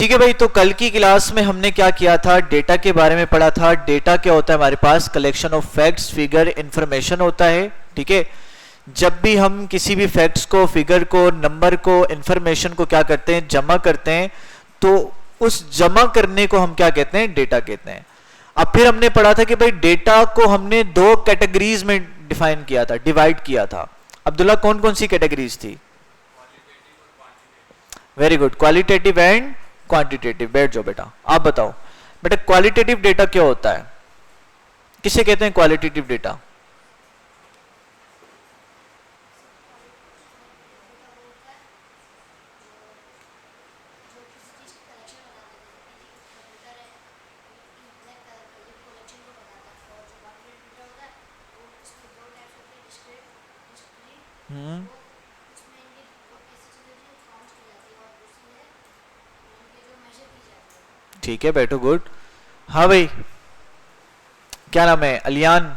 ठीक है भाई, तो कल की क्लास में हमने क्या किया था, डेटा के बारे में पढ़ा था। डेटा क्या होता है, हमारे पास collection of facts, figure, information होता है। ठीक है, जब भी हम किसी भी फैक्ट्स को, फिगर को, नंबर को, इंफॉर्मेशन को क्या करते हैं, जमा करते हैं, तो उस जमा करने को हम क्या कहते हैं, डेटा कहते हैं। अब फिर हमने पढ़ा था कि भाई डेटा को हमने दो कैटेगरीज में डिफाइन किया था, डिवाइड किया था। अब्दुल्ला कौन कौन सी कैटेगरीज थी? Very good, qualitative and quantitative. बैठ जाओ बेटा, आप बताओ बेटा क्वालिटेटिव डेटा क्या होता है, किसे कहते हैं क्वालिटेटिव डेटा? ठीक है, बैठो, गुड। हाँ भाई, क्या नाम है, अलियान।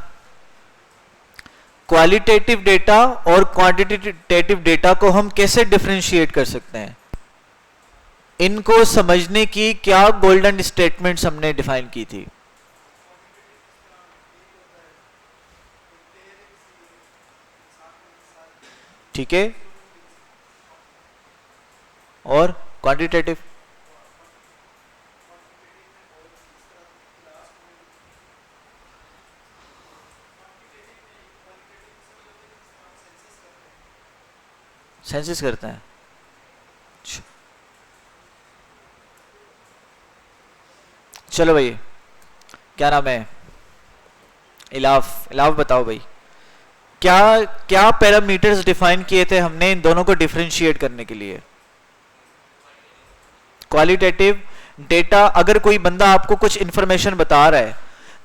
क्वालिटेटिव डेटा और क्वांटिटेटिव डेटा को हम कैसे डिफरेंशिएट कर सकते हैं? इनको समझने की क्या गोल्डन स्टेटमेंट्स हमने डिफाइन की थी? ठीक है, और क्वांटिटेटिव? सेंसिस करते हैं। चलो भाई, क्या नाम है, इलाफ। इलाफ बताओ भाई, क्या क्या पैरामीटर्स डिफाइन किए थे हमने इन दोनों को डिफरेंशिएट करने के लिए? क्वालिटेटिव डेटा, अगर कोई बंदा आपको कुछ इंफॉर्मेशन बता रहा है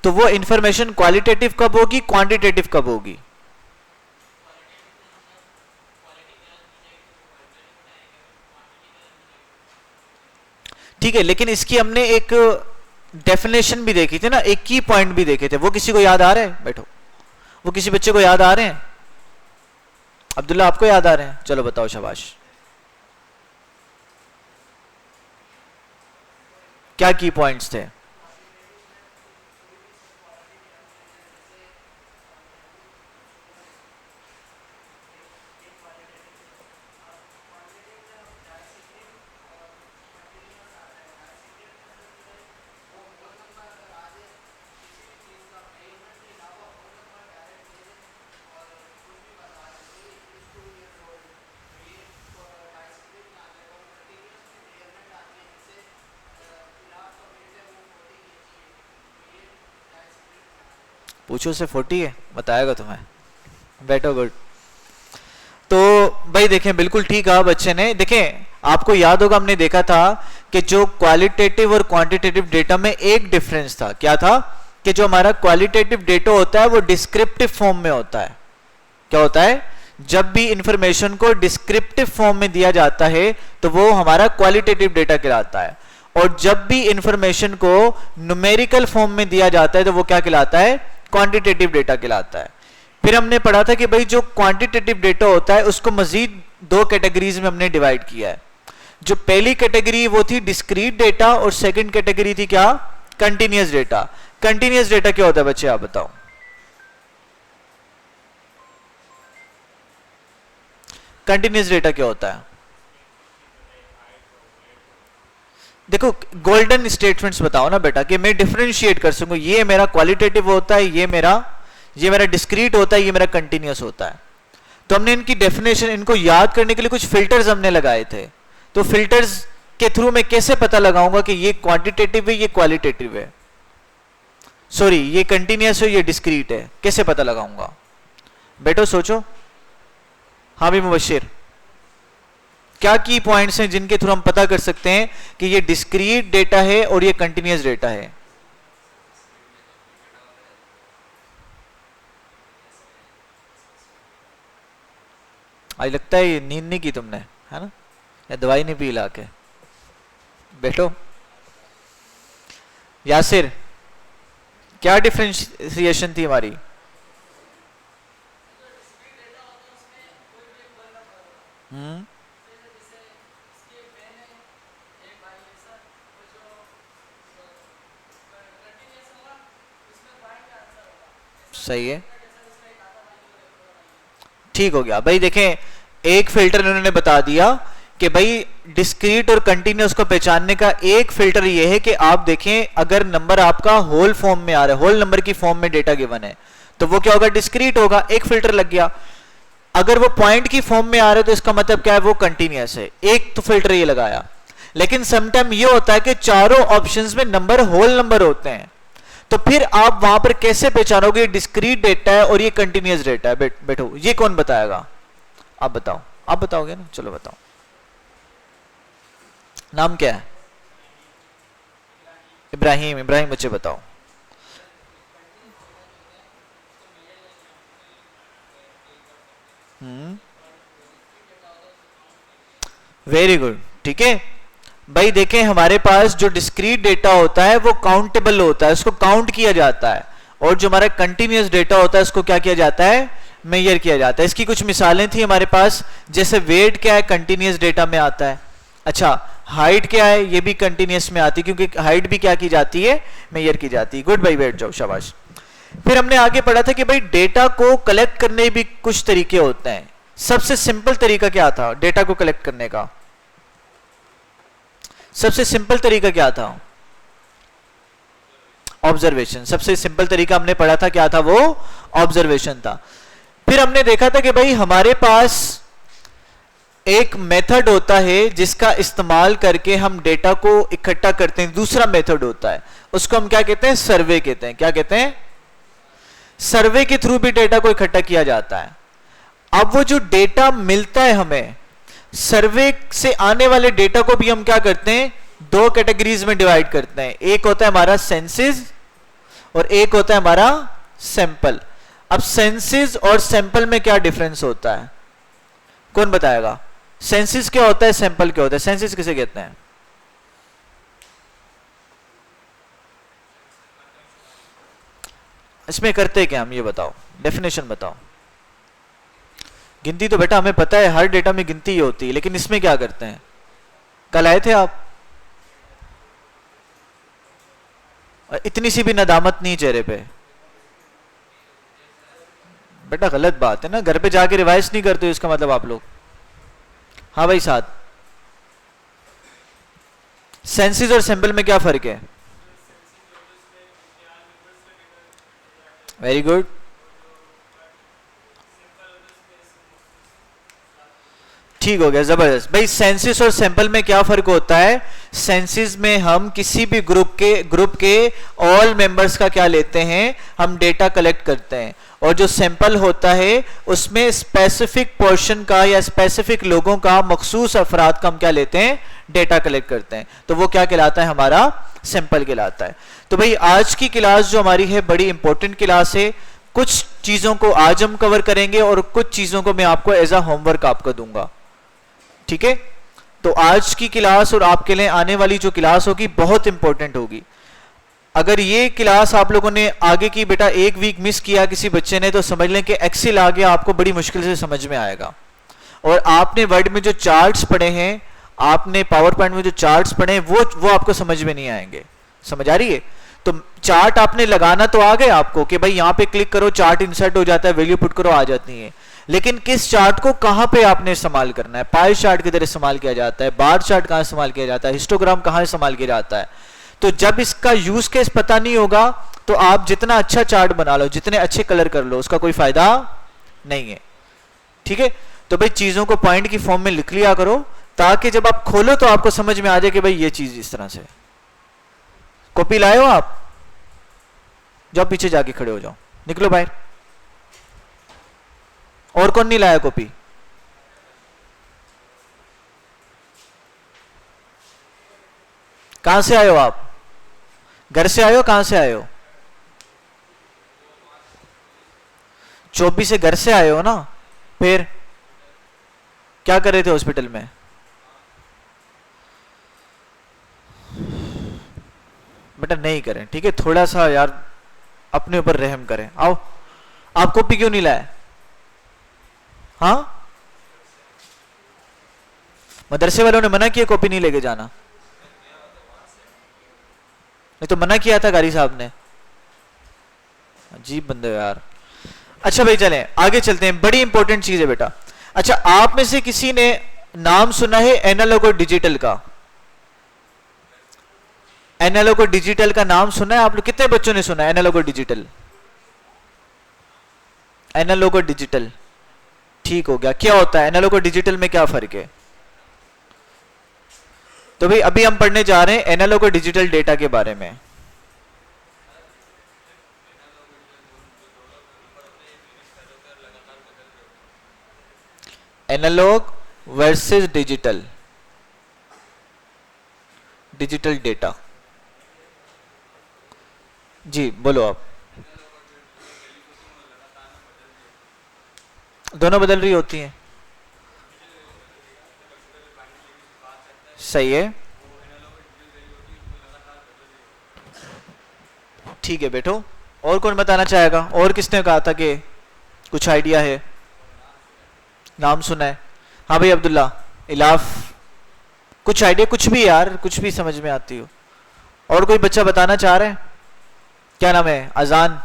तो वो इंफॉर्मेशन क्वालिटेटिव कब होगी, क्वांटिटेटिव कब होगी? ठीक है, लेकिन इसकी हमने एक डेफिनेशन भी देखी थी ना, एक की पॉइंट भी देखे थे, वो किसी को याद आ रहे हैं? बैठो, वो किसी बच्चे को याद आ रहे हैं? अब्दुल्ला आपको याद आ रहे हैं? चलो बताओ, शाबाश। क्या की पॉइंट्स थे? पूछो से 40 है, बताएगा तुम्हें। बैठो, गुड। तो भाई देखें, बिल्कुल ठीक है बच्चे ने। देखें, आपको याद होगा हमने देखा था कि जो क्वालिटेटिव और क्वांटिटेटिव डेटा में एक डिफरेंस था। क्या था? कि जो हमारा क्वालिटेटिव डेटा होता है वो डिस्क्रिप्टिव फॉर्म में होता है। क्या होता है? जब भी इंफॉर्मेशन को डिस्क्रिप्टिव फॉर्म में दिया जाता है तो वो हमारा क्वालिटेटिव डेटा कहलाता है, और जब भी इंफॉर्मेशन को न्यूमेरिकल फॉर्म में दिया जाता है तो वो क्या कहलाता है? क्वांटिटेटिव डेटा कहलाता है। फिर हमने पढ़ा था कि भाई जो क्वांटिटेटिव डेटा होता है उसको मजीद दो कैटेगरीज में हमने डिवाइड किया है। जो पहली कैटेगरी वो थी डिस्क्रीट डेटा, और सेकंड कैटेगरी थी क्या? Continuous data. कंटिन्यूअस डेटा क्या होता है बच्चे, आप बताओ? कंटिन्यूअस डेटा क्या होता है? देखो, गोल्डन स्टेटमेंट्स बताओ ना बेटा, कि मैं डिफरेंशिएट कर सकूं, ये मेरा क्वालिटेटिव होता है, ये मेरा डिस्क्रीट होता है, ये मेरा कंटिन्यूअस होता है। तो हमने इनकी डेफिनेशन, इनको याद करने के लिए कुछ फिल्टर्स हमने लगाए थे। तो फिल्टर्स के थ्रू मैं कैसे पता लगाऊंगा कि ये क्वांटिटेटिव है, ये क्वालिटेटिव है, सॉरी ये कंटिन्यूअस है, ये डिस्क्रीट है, कैसे पता लगाऊंगा? बेटो सोचो। हाँ भी मुबशिर, क्या की पॉइंट्स हैं जिनके थ्रू हम पता कर सकते हैं कि ये डिस्क्रीट डेटा है और ये कंटिन्यूअस डेटा है? आज लगता है ये नींद नहीं की तुमने, है ना, या दवाई नहीं पी ला के? बैठो। यासिर, क्या डिफरेंशिएशन थी हमारी? सही है, ठीक हो गया भाई। देखें एक फिल्टर इन्होंने बता दिया कि भाई डिस्क्रीट और कंटिन्यूअस को पहचानने का एक फिल्टर ये है कि आप देखें अगर नंबर आपका होल फॉर्म में आ रहा है, होल नंबर की फॉर्म में डेटा गिवन है, तो वो क्या होगा, डिस्क्रीट होगा, एक फिल्टर लग गया। अगर वो पॉइंट की फॉर्म में आ रहा है तो इसका मतलब क्या है, वो कंटिन्यूअस है, एक तो फिल्टर ये लगाया। लेकिन समटाइम ये होता है कि चारों ऑप्शंस में नंबर होल नंबर होते हैं, तो फिर आप वहां पर कैसे पहचानोगे डिस्क्रीट डेटा है और ये कंटिन्यूअस डेटा है? बैठो, ये कौन बताएगा? आप बताओ, आप बताओगे ना, चलो बताओ। नाम क्या है? इब्राहिम। इब्राहिम बच्चे बताओ। वेरी गुड, ठीक है भाई। देखें हमारे पास जो डिस्क्रीट डेटा होता है वो काउंटेबल होता है, उसको काउंट किया जाता है, और जो हमारा कंटिन्यूअस डेटा होता है उसको क्या किया जाता है, मेजर किया जाता है। इसकी कुछ मिसालें थी हमारे पास, जैसे वेट क्या है, कंटिन्यूअस डेटा में आता है। अच्छा, हाइट क्या है, ये भी कंटिन्यूअस में आती है, क्योंकि हाइट भी क्या की जाती है, मेजर की जाती है। गुड भाई, बैठ जाओ, शाबाश। फिर हमने आगे पढ़ा था कि भाई डेटा को कलेक्ट करने भी कुछ तरीके होते हैं। सबसे सिंपल तरीका क्या था डेटा को कलेक्ट करने का? सबसे सिंपल तरीका क्या था? ऑब्जर्वेशन। सबसे सिंपल तरीका हमने पढ़ा था, क्या था वो? ऑब्जर्वेशन था। फिर हमने देखा था कि भाई हमारे पास एक मेथड होता है जिसका इस्तेमाल करके हम डेटा को इकट्ठा करते हैं, दूसरा मेथड होता है, उसको हम क्या कहते हैं, सर्वे कहते हैं। क्या कहते हैं? सर्वे के थ्रू भी डेटा को इकट्ठा किया जाता है। अब वो जो डेटा मिलता है हमें सर्वे से आने वाले डेटा को भी हम क्या करते हैं, दो कैटेगरीज में डिवाइड करते हैं। एक होता है हमारा सेंसेस और एक होता है हमारा सैंपल। अब सेंसेस और सैंपल में क्या डिफरेंस होता है, कौन बताएगा? सेंसेस क्या होता है, सैंपल क्या होता है? सेंसेस किसे कहते हैं? इसमें करते क्या हम, ये बताओ, डेफिनेशन बताओ। गिनती तो बेटा हमें पता है, हर डेटा में गिनती ही होती है, लेकिन इसमें क्या करते हैं? कल आए थे आप, इतनी सी भी नदामत नहीं चेहरे पे। बेटा गलत बात है ना, घर पे जाके रिवाइज नहीं करते हो इसका मतलब आप लोग। हाँ भाई साथ, सेंसेस और सैंपल में क्या फर्क है? Very good. ठीक हो गया, जबरदस्त भाई। सेंसिस और सैंपल में क्या फर्क होता है? सेंसिस में हम किसी भी ग्रुप के ऑल मेंबर्स का क्या लेते हैं, हम डेटा कलेक्ट करते हैं, और जो सैंपल होता है उसमें स्पेसिफिक पोर्शन का या स्पेसिफिक लोगों का, मखसूस अफराद का हम क्या लेते हैं, डेटा कलेक्ट करते हैं। तो वो क्या कहलाता है, हमारा सैंपल कहलाता है। तो भाई आज की क्लास जो हमारी है बड़ी इंपॉर्टेंट क्लास है। कुछ चीजों को आज हम कवर करेंगे और कुछ चीजों को मैं आपको एज अ होमवर्क आपको दूंगा, ठीक है? तो आज की क्लास और आपके लिए आने वाली जो क्लास होगी बहुत इंपॉर्टेंट होगी। अगर ये क्लास आप लोगों ने आगे की बेटा एक वीक मिस किया किसी बच्चे ने, तो समझ लें कि एक्सेल आगे आपको बड़ी मुश्किल से समझ में आएगा। और आपने वर्ड में जो चार्ट्स पढ़े हैं, आपने पावर पॉइंट में जो चार्ट्स पढ़े हैं, वो आपको समझ में नहीं आएंगे। समझ आ रही है? तो चार्ट आपने लगाना तो आ गए आपको कि भाई यहां पे क्लिक करो, चार्ट इंसर्ट हो जाता है, वैल्यू पुट करो, आ जाती है। लेकिन किस चार्ट को कहां पे आपने इस्तेमाल करना है? पाई चार्ट किधर इस्तेमाल किया जाता है, बार चार्ट कहां इस्तेमाल किया जाता है, हिस्टोग्राम कहां इस्तेमाल किया जाता है। तो जब इसका यूज केस पता नहीं होगा तो आप जितना अच्छा चार्ट बना लो, जितने अच्छे कलर कर लो, उसका कोई फायदा नहीं है, ठीक है? तो भाई चीजों को पॉइंट की फॉर्म में लिख लिया करो, ताकि जब आप खोलो तो आपको समझ में आ जाए कि भाई ये चीज इस तरह से। कॉपी लाए हो आप? जाओ पीछे जाके खड़े हो जाओ, निकलो बाहर। और कौन नहीं लाया कॉपी? कहां से आए हो आप? घर से आए हो, कहां से आए हो? चौबी से घर से आए हो ना? फिर क्या कर रहे थे हॉस्पिटल में? बेटा नहीं करें, ठीक है? थोड़ा सा यार अपने ऊपर रहम करें। आओ, आप कॉपी क्यों नहीं लाए? हाँ, मदरसे वालों ने मना किया कॉपी नहीं लेके जाना? नहीं तो मना किया था गारी साहब ने। अजीब बंदे हो यार। अच्छा भाई चलें आगे चलते हैं, बड़ी इंपॉर्टेंट चीज है बेटा। अच्छा, आप में से किसी ने नाम सुना है एनालॉग और डिजिटल का? एनालॉग और डिजिटल का नाम सुना है आप लोग? कितने बच्चों ने सुना है एनालॉग और डिजिटल? एनालॉग और डिजिटल, ठीक हो गया। क्या होता है एनालॉग और डिजिटल में, क्या फर्क है? तो भाई अभी हम पढ़ने जा रहे हैं एनालॉग और डिजिटल डेटा के बारे में। Analog versus digital, digital data. जी बोलो आप। दोनों बदल रही होती हैं, सही है, ठीक है बेटो। और कौन बताना चाहेगा? और किसने कहा था कि कुछ आइडिया है, नाम सुना है? हाँ भाई अब्दुल्ला, इलाफ, कुछ आइडिया? कुछ भी यार, कुछ भी समझ में आती हो। और कोई बच्चा बताना चाह रहे हैं? क्या नाम है? अजान,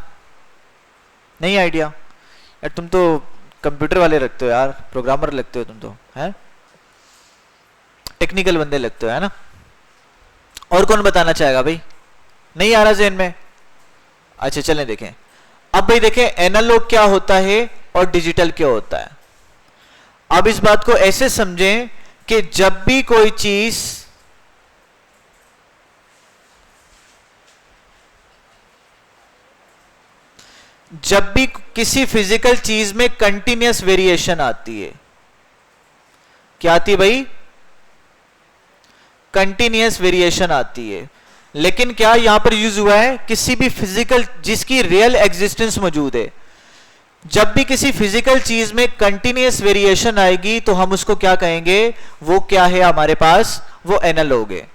नहीं आइडिया? यार तुम तो कंप्यूटर वाले लगते हो यार, प्रोग्रामर लगते हो तुम तो, हैं टेक्निकल बंदे लगते हो, है ना? और कौन बताना चाहेगा भाई? नहीं आ रहा ज़हन में? अच्छा चलें देखें। अब भाई देखें एनालॉग क्या होता है और डिजिटल क्या होता है। अब इस बात को ऐसे समझें कि जब भी कोई चीज किसी फिजिकल चीज में कंटिन्यूअस वेरिएशन आती है, क्या आती है भाई? कंटिन्यूअस वेरिएशन आती है। लेकिन क्या यहां पर यूज हुआ है किसी भी फिजिकल जिसकी रियल एग्जिस्टेंस मौजूद है। जब भी किसी फिजिकल चीज में कंटिन्यूअस वेरिएशन आएगी तो हम उसको क्या कहेंगे? वो क्या है हमारे पास? वो एनालॉग है।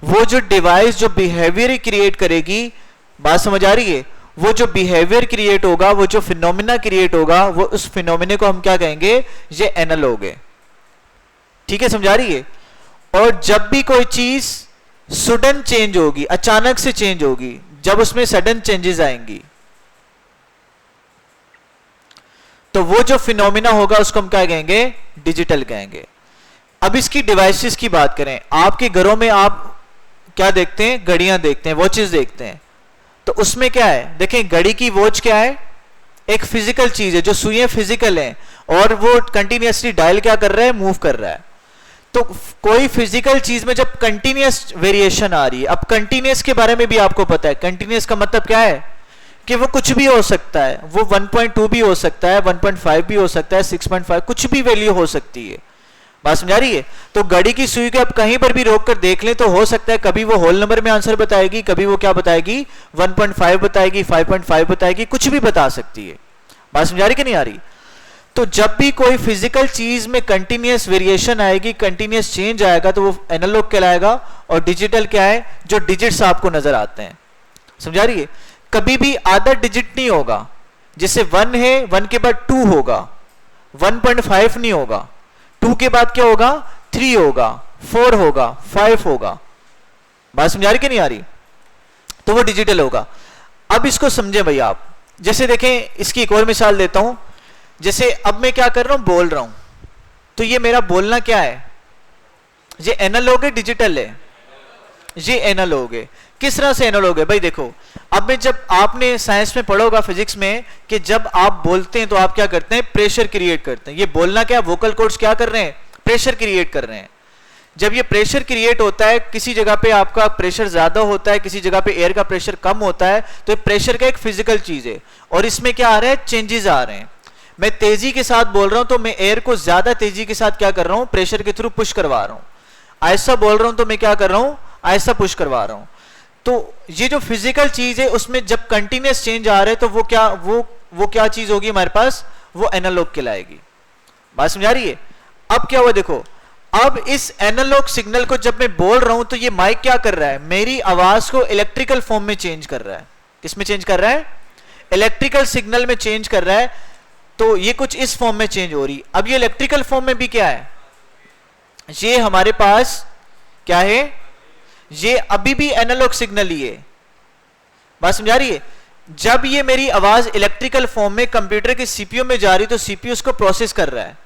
वो जो डिवाइस जो बिहेवियर क्रिएट करेगी, बात समझ आ रही है? वो जो बिहेवियर क्रिएट होगा, वो जो फिनोमिना क्रिएट होगा, वो उस फिनोमिने को हम क्या कहेंगे? ये एनालॉग है। ठीक है, समझा रही है? और जब भी कोई चीज सडन चेंज होगी, अचानक से चेंज होगी, जब उसमें सडन चेंजेस आएंगी तो वो जो फिनोमिना होगा उसको हम क्या कहेंगे? डिजिटल कहेंगे। अब इसकी डिवाइसेस की बात करें, आपके घरों में आप क्या देखते हैं? घड़ियां देखते हैं, वॉचेस देखते हैं। तो उसमें क्या है? देखें घड़ी की वॉच क्या है? एक फिजिकल चीज है, जो सुइयां फिजिकल है और वो कंटिन्यूअसली डायल क्या कर रहा है? मूव कर रहा है। तो कोई फिजिकल चीज में जब कंटिन्यूअस वेरिएशन आ रही है, अब कंटिन्यूअस के बारे में भी आपको पता है, कंटिन्यूअस का मतलब क्या है? कि वो कुछ भी हो सकता है, वो 1.2 भी हो सकता है, 1.5 भी हो सकता है, 6.5, कुछ भी वैल्यू हो सकती है। बात समझा रही है? तो घड़ी की सुई को आप कहीं पर भी रोक कर देख लें तो हो सकता है कभी वो होल नंबर में आंसर बताएगी, कभी वो क्या बताएगी? 1.5 बताएगी, 5.5 बताएगी, कुछ भी बता सकती है। बात समझा रही कि नहीं आ रही? तो जब भी कोई फिजिकल चीज में कंटिन्यूअस वेरिएशन आएगी, कंटिन्यूअस चेंज आएगा, तो वो एनालॉग कहलाएगा। और डिजिटल क्या है? जो डिजिट्स आपको नजर आते हैं। समझा रही है? कभी भी आधा डिजिट नहीं होगा। जैसे 1 है, 1 के बाद 2 होगा, 1.5 नहीं होगा, 2 के बाद क्या होगा? 3 होगा, 4 होगा, 5 होगा। बात समझा रही कि नहीं आ रही? तो वो डिजिटल होगा। अब इसको समझे भाई आप। जैसे देखें, इसकी एक और मिसाल देता हूं। जैसे अब मैं क्या कर रहा हूं? बोल रहा हूं। तो ये मेरा बोलना क्या है? ये एनालॉग है, डिजिटल है? ये एनालॉग है। किस तरह से एनालॉग है भाई? देखो, अब मैं जब आपने साइंस में पढ़ा होगा फिजिक्स में कि जब आप बोलते हैं तो आप क्या करते हैं? प्रेशर क्रिएट करते हैं। ये बोलना क्या? वोकल कॉर्ड्स क्या कर रहे हैं? प्रेशर क्रिएट कर रहे हैं। जब ये प्रेशर क्रिएट होता है, किसी जगह पे आपका प्रेशर ज्यादा होता है, किसी जगह पे एयर का प्रेशर कम होता है, तो ये प्रेशर का एक फिजिकल चीज है। और इसमें क्या आ रहा है? चेंजेस आ रहे हैं। मैं तेजी के साथ बोल रहा हूं तो मैं एयर को ज्यादा तेजी के साथ क्या कर रहा हूं? प्रेशर के थ्रू पुश करवा रहा हूं। ऐसा बोल रहा हूं तो मैं क्या कर रहा हूं? ऐसा पुश करवा रहा हूं। तो ये जो फिजिकल चीज है उसमें जब कंटिन्यूअस चेंज आ रहे हैं तो वो क्या चीज होगी हमारे पास? वो एनालॉग कहलाएगी। बात समझ आ रही है? अब क्या हुआ देखो, अब इस एनालॉग सिग्नल को जब मैं बोल रहा हूं तो ये माइक क्या कर रहा है? मेरी आवाज को इलेक्ट्रिकल फॉर्म में चेंज कर रहा है। किस में चेंज कर रहा है? इलेक्ट्रिकल सिग्नल में चेंज कर रहा है। तो ये कुछ इस फॉर्म में चेंज हो रही। अब ये इलेक्ट्रिकल फॉर्म में भी क्या है? ये हमारे पास क्या है? ये अभी भी एनालॉग सिग्नल ही है। बात समझा रही है? जब ये मेरी आवाज इलेक्ट्रिकल फॉर्म में कंप्यूटर के सीपीयू में जा रही तो सीपीयू इसको प्रोसेस कर रहा है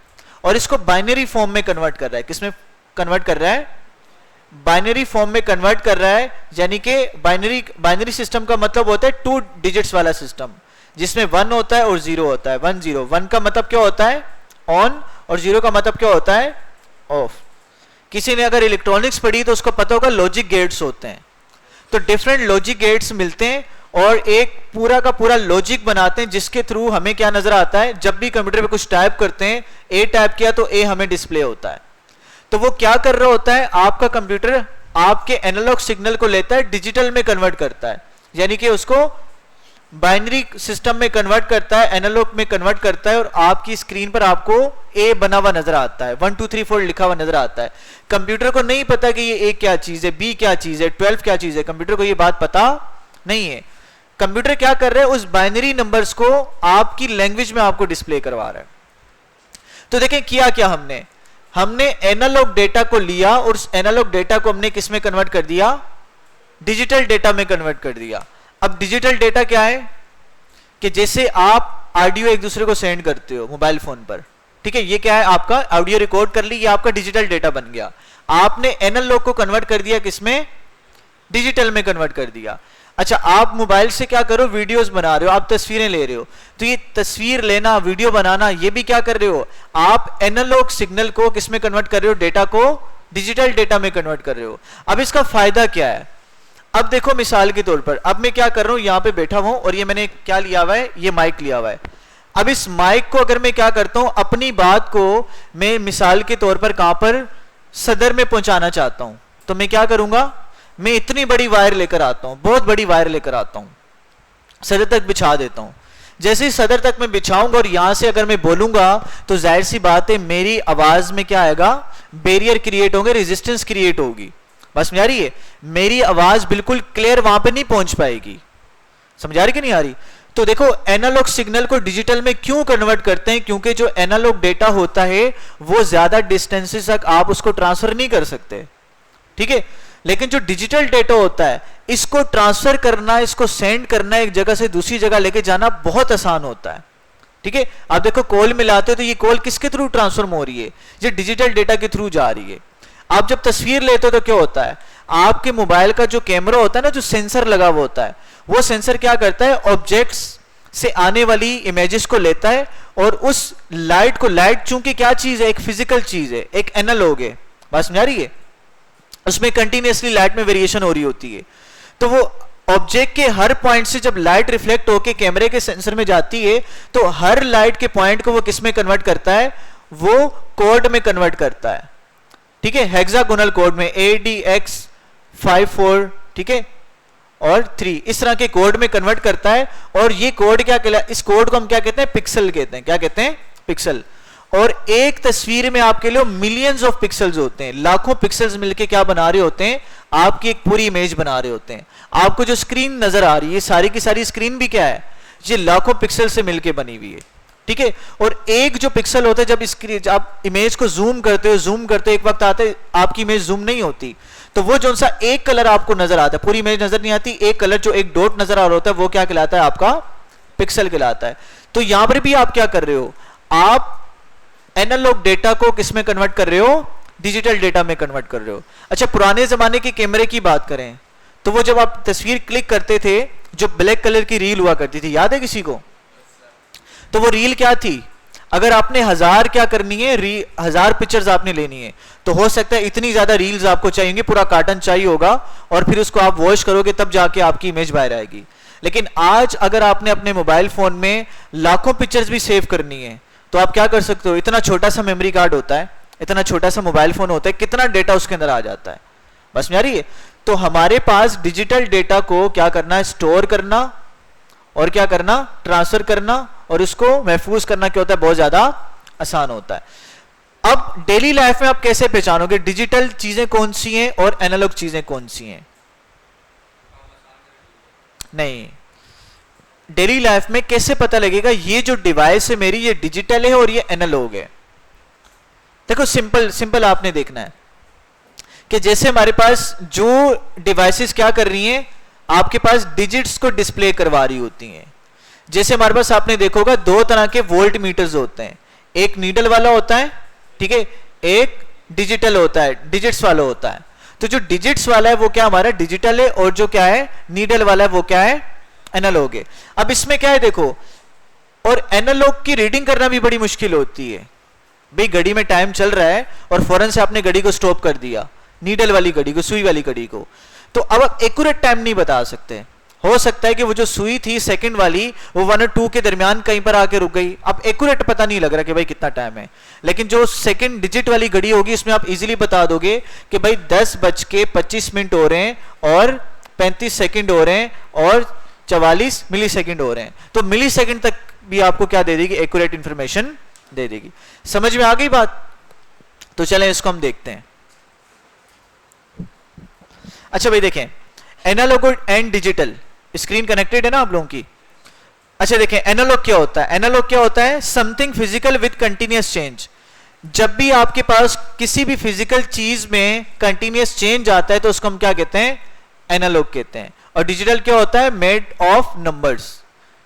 और इसको बाइनरी फॉर्म में कन्वर्ट कर रहा है। किसमें कन्वर्ट कर रहा है? बाइनरी फॉर्म में कन्वर्ट कर रहा है। यानी कि बाइनरी सिस्टम का मतलब होता है 2 डिजिट्स वाला सिस्टम, जिसमें 1 होता है और 0 होता है। 1 0, 1 का मतलब क्या होता है? ऑन, और 0 का मतलब क्या होता है? ऑफ। किसी ने अगर इलेक्ट्रॉनिक्स पढ़ी तो उसको पता होगा लॉजिक गेट्स होते हैं। तो डिफरेंट लॉजिक गेट्स मिलते हैं और एक पूरा का पूरा लॉजिक बनाते हैं, जिसके थ्रू हमें क्या नजर आता है? जब भी कंप्यूटर पे कुछ टाइप करते हैं, ए टाइप किया तो ए हमें डिस्प्ले होता है। तो वो क्या कर रहा होता है? आपका कंप्यूटर आपके एनालॉग सिग्नल को लेता है, डिजिटल में कन्वर्ट करता है, यानी कि उसको बाइनरी सिस्टम में कन्वर्ट करता है, एनालॉग में कन्वर्ट करता है, और आपकी स्क्रीन पर आपको ए बना हुआ नजर आता है, 1 2 3 4 लिखा हुआ नजर आता है। कंप्यूटर को नहीं पता कि ये ए क्या चीज है, बी क्या चीज है, 12 क्या चीज है, कंप्यूटर को ये बात पता नहीं है। कंप्यूटर क्या कर रहा है? उस बाइनरी नंबर्स को आपकी लैंग्वेज में आपको डिस्प्ले करवा रहा है। तो देखें किया क्या हमने एनालॉग डेटा को लिया और उस एनालॉग डेटा को हमने किस में कन्वर्ट कर दिया? डिजिटल डेटा में कन्वर्ट कर दिया। अब डिजिटल डेटा क्या है? कि जैसे आप ऑडियो एक दूसरे को सेंड करते हो मोबाइल फोन पर, ठीक है, ये क्या है? आपका ऑडियो रिकॉर्ड कर ली, ये आपका डिजिटल डेटा बन गया। आपने एनालॉग को कन्वर्ट कर दिया किसमें? डिजिटल में कन्वर्ट कर दिया। अच्छा, आप मोबाइल से क्या करो? वीडियोस बना रहे हो, आप तस्वीरें ले रहे हो, तो ये तस्वीर लेना, वीडियो बनाना, ये भी क्या कर रहे हो? आप एनालॉग सिग्नल को किसमें कन्वर्ट कर रहे हो? डेटा को डिजिटल डेटा में कन्वर्ट कर रहे हो। अब इसका फायदा क्या है? अब देखो मिसाल के तौर पर, अब मैं क्या कर रहा हूं, यहां पे बैठा हूं और ये मैंने क्या लिया हुआ है? ये माइक लिया हुआ है। अब इस माइक को अगर मैं क्या करता हूं, अपनी बात को मैं मिसाल के तौर पर कहां पर? सदर में पहुंचाना चाहता हूं, तो मैं क्या करूंगा? मैं इतनी बड़ी वायर लेकर आता हूं, बहुत बड़ी वायर लेकर आता हूं, सदर तक बिछा देता हूं। जैसे ही सदर तक मैं बिछाऊंगा और यहां से अगर मैं बोलूंगा तो जाहिर सी बात है मेरी आवाज में क्या आएगा? बैरियर क्रिएट होंगे, रेजिस्टेंस क्रिएट होगी। बस में आ रही है? मेरी आवाज बिल्कुल क्लियर वहां पे नहीं पहुंच पाएगी। समझ आ रही कि नहीं आ रही? तो देखो एनालॉग सिग्नल को डिजिटल में क्यों कन्वर्ट करते हैं? क्योंकि जो एनालॉग डेटा होता है वो ज्यादा डिस्टेंसेस तक आप उसको ट्रांसफर नहीं कर सकते, ठीक है। लेकिन जो डिजिटल डेटा होता है, इसको ट्रांसफर करना, इसको सेंड करना, एक जगह से दूसरी जगह लेके जाना बहुत आसान होता है, ठीक है। आप देखो कॉल मिलाते हो तो ये कॉल किसके थ्रू ट्रांसफर हो रही है? ये डिजिटल डेटा के थ्रू जा रही है। आप जब तस्वीर लेते हो तो क्या होता है? आपके मोबाइल का जो कैमरा होता है ना, जो सेंसर लगा हुआ होता है, वो सेंसर क्या करता है? ऑब्जेक्ट्स से आने वाली इमेजेस को लेता है और उस लाइट को, लाइट चूंकि क्या चीज है? एक फिजिकल चीज है, एक एनालॉग है, बात समझ आ रही है? उसमें कंटिन्यूअसली लाइट में वेरिएशन हो रही होती है। तो वो ऑब्जेक्ट के हर पॉइंट से जब लाइट रिफ्लेक्ट होकर कैमरे के सेंसर में जाती है तो हर लाइट के पॉइंट को वो किस में कन्वर्ट करता है? वो कोड में कन्वर्ट करता है, ठीक है, हेक्सागोनल कोड में ADX54, ठीक है, और 3, इस तरह के कोड में कन्वर्ट करता है। और ये कोड क्या कहलाता है? इस कोड को हम क्या कहते हैं? पिक्सल कहते हैं। क्या कहते हैं? पिक्सल। और एक तस्वीर में आपके लिए मिलियंस ऑफ पिक्सल्स होते हैं, लाखों पिक्सल्स मिलके क्या बना रहे होते हैं? आपकी एक पूरी इमेज बना रहे होते हैं। आपको जो स्क्रीन नजर आ रही है, सारी की सारी स्क्रीन भी क्या है? ये लाखों पिक्सल से मिलके बनी हुई है, ठीक है। और एक जो पिक्सल होता है, जब स्क्रीन, आप इमेज को जूम करते हो, एक वक्त आता है आपकी इमेज जूम नहीं होती, तो वो जो सा एक कलर आपको नजर आता है, पूरी इमेज नजर नहीं आती, एक कलर जो एक डॉट नजर आ रहा होता है, वो क्या कहलाता है? आपका पिक्सल कहलाता है। तो यहां पर भी आप क्या कर रहे हो? आप एनालॉग डेटा को किस में कन्वर्ट कर रहे हो? डिजिटल डेटा में कन्वर्ट कर रहे हो। अच्छा, पुराने जमाने के कैमरे की बात करें तो वो जब आप तस्वीर क्लिक करते थे, जो ब्लैक कलर की रील हुआ करती थी, याद है किसी को? तो वो रील क्या थी? अगर आपने 1000 क्या करनी है, 1000 पिक्चर्स आपने लेनी है, तो हो सकता है इतनी ज्यादा रील्स आपको चाहिए, पूरा कार्टन चाहिए होगा, और फिर उसको आप वॉश करोगे तब जाके आपकी इमेज बाहर आएगी। लेकिन आज अगर आपने अपने मोबाइल फोन में लाखों पिक्चर्स भी सेव करनी है तो आप क्या कर सकते हो? इतना छोटा सा मेमोरी कार्ड होता है, इतना छोटा सा मोबाइल फोन होता है, कितना डेटा उसके अंदर आ जाता है, बस में आ रही है? तो हमारे पास डिजिटल डेटा को क्या करना है? स्टोर करना, और क्या करना? ट्रांसफर करना, और उसको महफूज करना क्या होता है? बहुत ज्यादा आसान होता है। अब डेली लाइफ में आप कैसे पहचानोगे डिजिटल चीजें कौन सी हैं और एनालॉग चीजें कौन सी हैं? नहीं, डेली लाइफ में कैसे पता लगेगा ये जो डिवाइस है मेरी, ये डिजिटल है और ये एनालॉग है? देखो सिंपल आपने देखना है कि जैसे हमारे पास जो डिवाइसेस क्या कर रही हैं, आपके पास डिजिट्स को डिस्प्ले करवा रही होती हैं। जैसे हमारे पास आपने देखा होगा दो तरह के वोल्ट मीटर्स होते हैं, एक नीडल वाला होता है, ठीक है, एक डिजिटल होता है, डिजिट्स वाला होता है। तो जो डिजिट्स वाला है वो क्या हमारा डिजिटल है, और जो क्या है नीडल वाला है वो क्या है एनालॉग है। अब इसमें क्या है देखो, और एनालॉग की रीडिंग करना भी बड़ी मुश्किल होती है। भाई घड़ी में टाइम चल रहा है और फौरन से आपने घड़ी को स्टॉप कर दिया, नीडल वाली घड़ी को, सुई वाली घड़ी को, तो अब आप एक्यूरेट टाइम नहीं बता सकते। हो सकता है कि वो जो सुई थी सेकंड वाली वो 1 और 2 के दरमियान कहीं पर आके रुक गई, अब एक्यूरेट पता नहीं लग रहा कि भाई कितना टाइम है। लेकिन जो सेकंड डिजिट वाली घड़ी होगी उसमें आप इजीली बता दोगे कि भाई 10:25 हो रहे हैं और 35 सेकंड हो रहे हैं और 44 मिली सेकंड हो रहे हैं। तो मिली सेकंड तक भी आपको क्या दे देगी, एक्यूरेट इंफॉर्मेशन दे देगी। समझ में आ गई बात? तो चलें इसको हम देखते हैं। अच्छा भाई देखें, analogue and digital, screen connected है ना आप लोगों की? अच्छा देखें, एनालॉग क्या होता है? एनालॉग क्या होता है? Something physical with continuous change. जब भी आपके पास किसी भी फिजिकल चीज में कंटिन्यूअस चेंज आता है तो उसको हम क्या कहते हैं, एनालॉग कहते हैं। और डिजिटल क्या होता है? मेड ऑफ नंबर्स,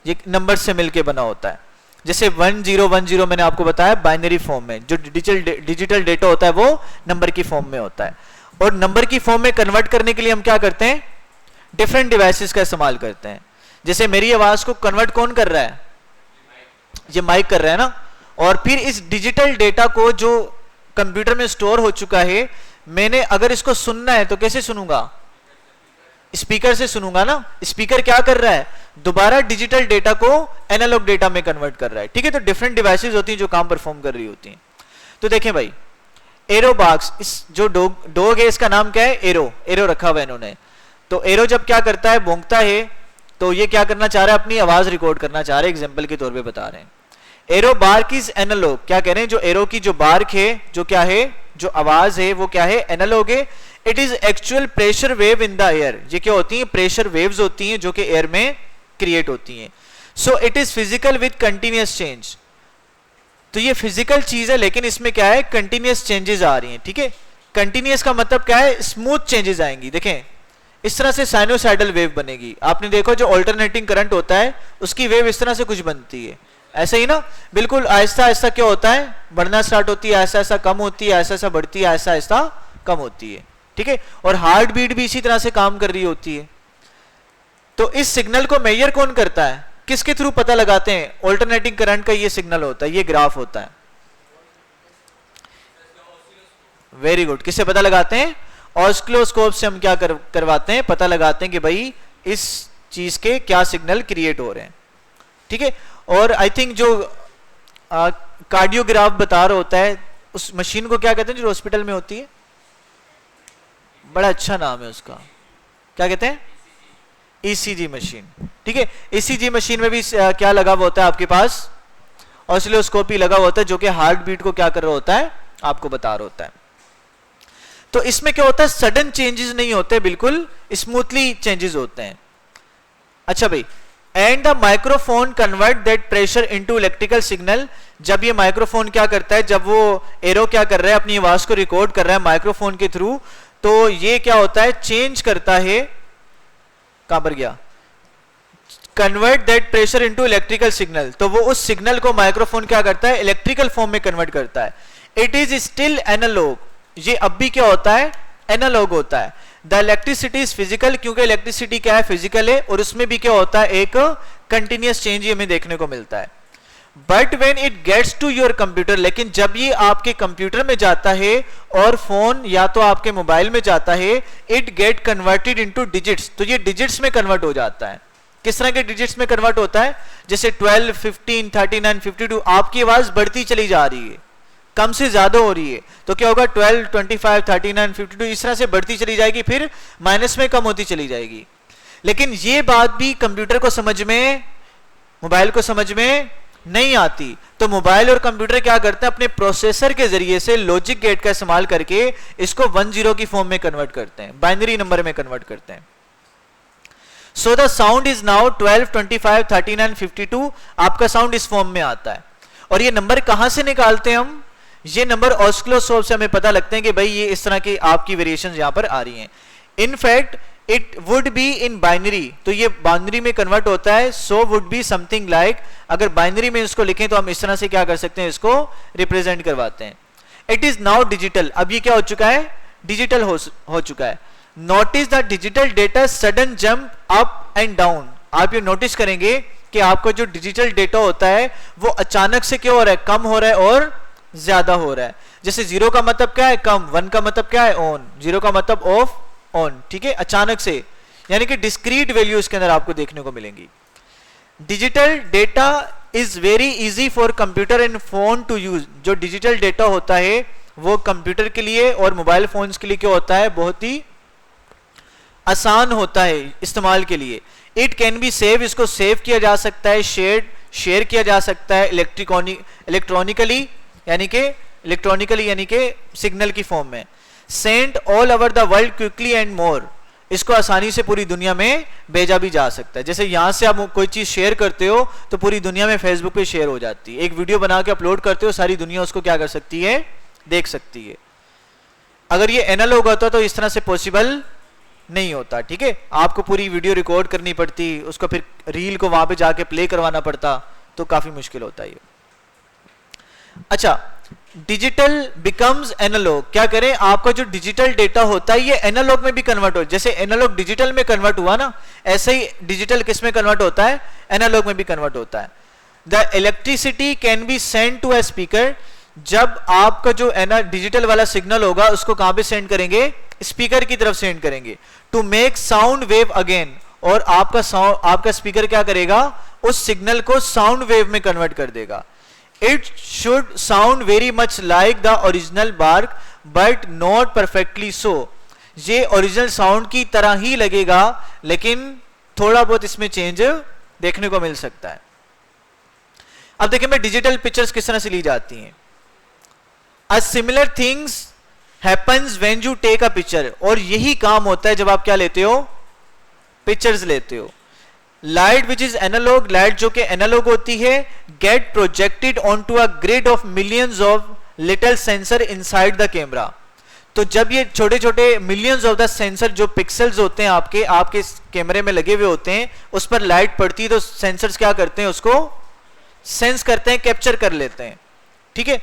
ये नंबर से मिलके बना होता है। जैसे 1010 मैंने आपको बताया बाइनरी फॉर्म में, जो डिजिटल डेटा होता है वो नंबर की फॉर्म में होता है। और नंबर की फॉर्म में कन्वर्ट करने के लिए हम क्या करते हैं, डिफरेंट डिवाइसेस का इस्तेमाल करते हैं। जैसे मेरी आवाज को कन्वर्ट कौन कर रहा है? ये माइक कर रहा है ना। और फिर इस डिजिटल डेटा को जो कंप्यूटर में स्टोर हो चुका है, मैंने अगर इसको सुनना है तो कैसे सुनूंगा? स्पीकर से सुनूंगा ना। स्पीकर क्या कर रहा है? दोबारा डिजिटल डेटा को एनालॉग डेटा में कन्वर्ट कर रहा है, ठीक है। तो डिफरेंट डिवाइसेस होती हैं जो काम परफॉर्म कर रही होती हैं। तो देखें भाई, एरोबॉक्स, इस जो डॉग है इसका नाम क्या है? एरो, एरो रखा हुआ है इन्होंने। तो एरो जब क्या करता है, भौंकता है, तो ये क्या करना चाह रहा है? अपनी आवाज रिकॉर्ड करना चाह रहे हैं, एग्जांपल के तौर पे बता रहे हैं। एरो बार्क इज एनालॉग, क्या कह रहे हैं? जो एरो की जो बार्क है, जो क्या है, जो आवाज है वो क्या है? एनालॉग है। It is actual pressure wave in the air, ये क्या होती है? प्रेशर वेव्स होती हैं जो कि एयर में क्रिएट होती हैं। So it is physical with continuous change. तो ये फिजिकल चीज है लेकिन इसमें क्या है? कंटिन्यूअस चेंजेस आ रही हैं, ठीक है। कंटिन्यूअस का मतलब क्या है? स्मूथ चेंजेस आएंगी। देखें इस तरह से साइनोसाइडल वेव बनेगी। आपने देखो जो अल्टरनेटिंग करंट होता है उसकी वेव इस तरह से कुछ बनती है, ऐसे ही ना, बिल्कुल आहिस्ता आहिस्ता क्या होता है? बढ़ना स्टार्ट होती है, ऐसा ऐसा कम होती है, ऐसा ऐसा बढ़ती है, ऐसा ऐसा कम होती है, ठीक है। और हार्ट बीट भी इसी तरह से काम कर रही होती है। तो इस सिग्नल को मेजर कौन करता है? किसके थ्रू पता लगाते हैं? अल्टरनेटिंग करंट का ये सिग्नल होता है, ये ग्राफ होता है। वेरी गुड, किससे पता लगाते हैं? ऑसिलोस्कोप से हम क्या करवाते हैं? पता लगाते हैं कि भाई इस चीज के क्या सिग्नल क्रिएट हो रहे हैं, ठीक है। और आई थिंक जो कार्डियोग्राफ बता रहा होता है, उस मशीन को क्या कहते हैं जो हॉस्पिटल में होती है? बड़ा अच्छा नाम है उसका, क्या कहते हैं? ईसीजी मशीन, ठीक है। ईसीजी मशीन में भी क्या लगा हुआ होता है आपके पास? ऑसिलोस्कोप ही लगा हुआ होता है जो कि हार्ट बीट को क्या कर रहा होता है? आपको बता रहा होता है। तो इसमें क्या होता है? सडन चेंजेस नहीं होते, बिल्कुल स्मूथली चेंजेस होते हैं। अच्छा भाई, and the microphone convert that pressure into electrical signal. जब ये माइक्रोफोन क्या करता है, जब वो एरो क्या कर रहा है, अपनी आवाज को रिकॉर्ड कर रहा है माइक्रोफोन के थ्रू, तो ये क्या होता है? चेंज करता है, कहां पर गया? Convert that pressure into electrical signal. तो वो उस सिग्नल को माइक्रोफोन क्या करता है? इलेक्ट्रिकल फॉर्म में कन्वर्ट करता है। इट इज स्टिल एनालॉग, ये अब भी क्या होता है? एनालॉग होता है। द इलेक्ट्रिसिटी इज फिजिकल, क्योंकि इलेक्ट्रिसिटी क्या है? फिजिकल है, और उसमें भी क्या होता है? एक कंटिन्यूअस चेंज हमें देखने को मिलता है। But when it gets to your computer, लेकिन जब ये आपके कंप्यूटर में जाता है और फोन या तो आपके मोबाइल में जाता है, it get converted into digits. तो ये डिजिट्स में कन्वर्ट हो जाता है। किस तरह के डिजिट्स में कन्वर्ट होता है? जैसे 12, 15, 39, 52, आपकी आवाज बढ़ती चली जा रही है, कम से ज्यादा हो रही है, तो क्या होगा? 12, 25, 39, 52 इस तरह से बढ़ती चली जाएगी, फिर माइनस में कम होती चली जाएगी। लेकिन ये बात भी कंप्यूटर को समझ में, मोबाइल को समझ में नहीं आती। तो मोबाइल और कंप्यूटर क्या करते हैं? अपने प्रोसेसर के जरिए से लॉजिक गेट का इस्तेमाल करके इसको 1-0 की फॉर्म में कन्वर्ट करते हैं, बाइनरी नंबर में कन्वर्ट करते हैं। So the sound is now 12, 25, 39, 52। आपका साउंड इस फॉर्म में आता है। और ये नंबर कहां से निकालते हैं हम? ये नंबर ऑसिलोस्कोप से हमें पता लगते हैं कि भाई ये इस तरह की आपकी वेरिएशंस यहां पर आ रही हैं। In fact it would be in binary, तो ये बाइनरी में कन्वर्ट होता है. So would be something like, अगर बाइनरी में इसको लिखें तो हम इस तरह से क्या कर सकते हैं, इसको रिप्रेजेंट करवाते हैं. इट इज नाउ डिजिटल, अब ये क्या हो चुका है, डिजिटल हो चुका है. Notice the digital data sudden jump up and down. आप ये नोटिस करेंगे कि आपका जो डिजिटल डेटा होता है वो अचानक से क्या हो रहा है, कम हो रहा है और ज्यादा हो रहा है. जैसे 0 का मतलब क्या है, कम, 1 का मतलब क्या है, ऑन, 0 का मतलब ऑफ, ऑन. ठीक है, अचानक से, यानी कि डिस्क्रीट वैल्यू इसके अंदर आपको देखने को मिलेंगी. Digital data is very easy for computer and phone to use. जो डिजिटल डेटा होता है वो कंप्यूटर के लिए और मोबाइल फोन्स के लिए क्या होता है, बहुत ही आसान होता है इस्तेमाल के लिए. इट कैन बी सेव, इसको सेव किया जा सकता है, शेयर किया जा सकता है इलेक्ट्रॉनिकली यानी कि सिग्नल की फॉर्म में. Send all over the world quickly and more, इसको आसानी से पूरी दुनिया में भेजा भी जा सकता है. जैसे यहां से आप कोई चीज शेयर करते हो तो पूरी दुनिया में फेसबुक पे शेयर हो जाती है. एक वीडियो बना के अपलोड करते हो, सारी दुनिया उसको क्या कर सकती है, देख सकती है. अगर ये एनालॉग होता तो इस तरह से पॉसिबल नहीं होता. ठीक है, आपको पूरी वीडियो रिकॉर्ड करनी पड़ती, उसको फिर रील को वहां पे जाके प्ले करवाना पड़ता, तो काफी मुश्किल होता है ये. अच्छा, डिजिटल बिकम्स एनालॉग. क्या करें, आपका जो डिजिटल डेटा होता है ये एनालॉग में भी कन्वर्ट हो. जैसे एनालॉग डिजिटल में कन्वर्ट हुआ ना, ऐसे ही डिजिटल किस में कन्वर्ट होता है, एनालॉग में भी कन्वर्ट होता है. The electricity can be send to a speaker. जब आपका जो डिजिटल वाला सिग्नल होगा उसको कहां पे सेंड करेंगे, स्पीकर की तरफ सेंड करेंगे. To make sound wave again, और आपका स्पीकर क्या करेगा, उस सिग्नल को साउंड वेव में कन्वर्ट कर देगा. It should sound very much like the original bark but not perfectly so. ये ओरिजिनल साउंड की तरह ही लगेगा, लेकिन थोड़ा बहुत इसमें चेंज देखने को मिल सकता है. अब देखिए मैं डिजिटल पिक्चर्स किस तरह से ली जाती हैं. A similar things happens when you take a picture. और यही काम होता है जब आप क्या लेते हो, पिक्चर्स लेते हो. Light which is analogue, light जो कि एनालॉग होती है, get projected onto a grid of millions of little sensor inside the camera. तो जब ये छोटे छोटे मिलियंस ऑफ द सेंसर जो पिक्सल्स होते हैं आपके कैमरे में लगे हुए होते हैं, उस पर लाइट पड़ती है तो सेंसर्स क्या करते हैं, उसको सेंस करते हैं, कैप्चर कर लेते हैं. ठीक है,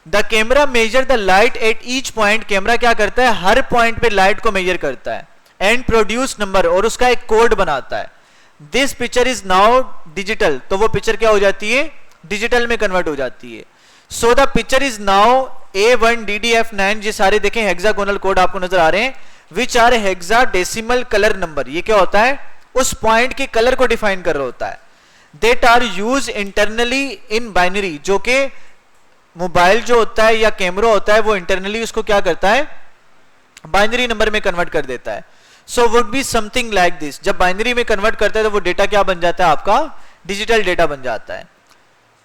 the camera measure the light at each point. Camera क्या करता है, हर पॉइंट पे लाइट को मेजर करता है. एंड प्रोड्यूस नंबर, और उसका एक कोड बनाता है. This picture is now digital, तो वो पिक्चर क्या हो जाती है, डिजिटल में कन्वर्ट हो जाती है. So the picture is now A1DDF9. ये सारे देखें हेक्सागोनल कोड आपको नजर आ रहे हैं, which are hexadecimal colour number. ये क्या होता है, उस पॉइंट के कलर को डिफाइन कर रहा होता है. That are use internally in binary, जो कि मोबाइल जो होता है या कैमरा होता है वो इंटरनली उसको क्या करता है, बाइनरी नंबर में कन्वर्ट कर देता है. So would be something like this. जब बाइनरी में कन्वर्ट करता है तो वो डेटा क्या बन जाता है, आपका डिजिटल डेटा बन जाता है.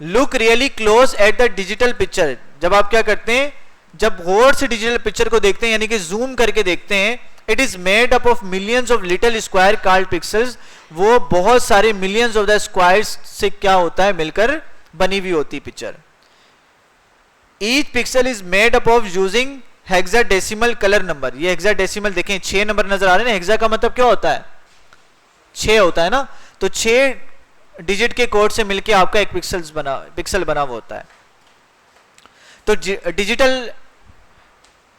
Look really close at the digital picture. जब आप क्या करते हैं, जब गौर से डिजिटल पिक्चर को देखते हैं, यानी कि जूम करके देखते हैं, it is made up of millions of little square called pixels. वो बहुत सारे मिलियंस ऑफ द स्क्वायर्स से क्या होता है, मिलकर बनी हुई होती picture. Each pixel is made up of using hexadecimal color number. ये हेक्साडेसिमल देखें 6 नंबर नजर आ रहे हैं. हेक्सा का मतलब क्या होता है, 6 होता है ना, तो 6 डिजिट के कोड से मिलके आपका एक पिक्सल बना हुआ होता है. तो डिजिटल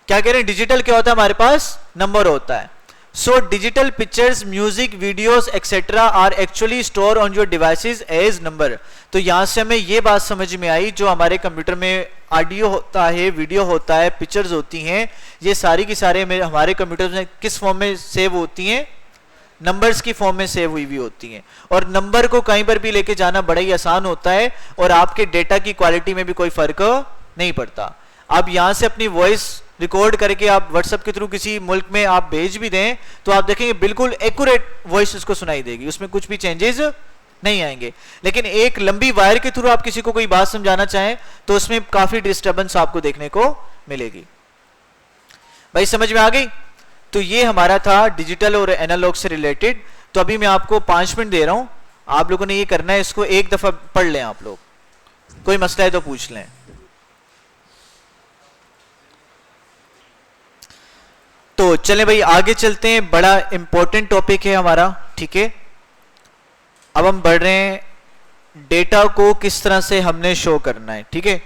क्या कह रहे हैं, डिजिटल क्या होता है, हमारे पास नंबर होता है. So digital pictures, music, videos etcetera are actually store on your devices as number. तो यहां से हमें ये बात समझ में आई, जो हमारे कंप्यूटर में ऑडियो होता है, वीडियो होता है, पिक्चर्स होती हैं, ये सारी की सारे हमारे कंप्यूटर में किस फॉर्म में सेव होती हैं, नंबर्स की फॉर्म में सेव हुई हुई होती हैं. और नंबर को कहीं पर भी लेके जाना बड़ा ही आसान होता है, और आपके डेटा की क्वालिटी में भी कोई फर्क नहीं पड़ता. आप यहां से अपनी वॉइस रिकॉर्ड करके आप व्हाट्सएप के थ्रू किसी मुल्क में आप भेज भी दें तो आप देखेंगे बिल्कुल एक्यूरेट वॉइस उसको सुनाई देगी, उसमें कुछ भी चेंजेस नहीं आएंगे. लेकिन एक लंबी वायर के थ्रू आप किसी को कोई बात समझाना चाहें तो उसमें काफी डिस्टर्बेंस आपको देखने को मिलेगी. भाई समझ में आ गई. तो ये हमारा था डिजिटल और एनालॉग से रिलेटेड. तो अभी मैं आपको 5 मिनट दे रहा हूं, आप लोगों ने ये करना है, इसको एक दफा पढ़ लें. आप लोग कोई मसला है तो पूछ लें. तो चलें भाई आगे चलते हैं, बड़ा इंपॉर्टेंट टॉपिक है हमारा, ठीक है। अब हम बढ़ रहे हैं डेटा को किस तरह से हमने शो करना है, ठीक है।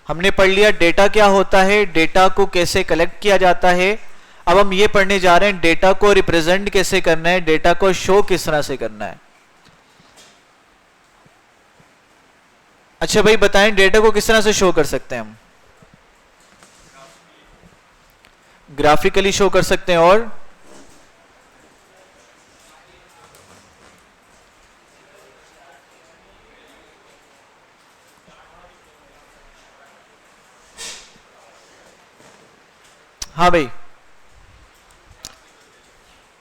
हमने पढ़ लिया डेटा क्या होता है, डेटा को कैसे कलेक्ट किया जाता है। अब हम ये पढ़ने जा रहे हैं डेटा को रिप्रेजेंट कैसे करना है, डेटा को शो किस तरह से करना है। अच्छा भाई बताएं डेटा को किस तरह से शो कर सकते हैं हम? ग्राफिकली शो कर सकते हैं और हाँ भाई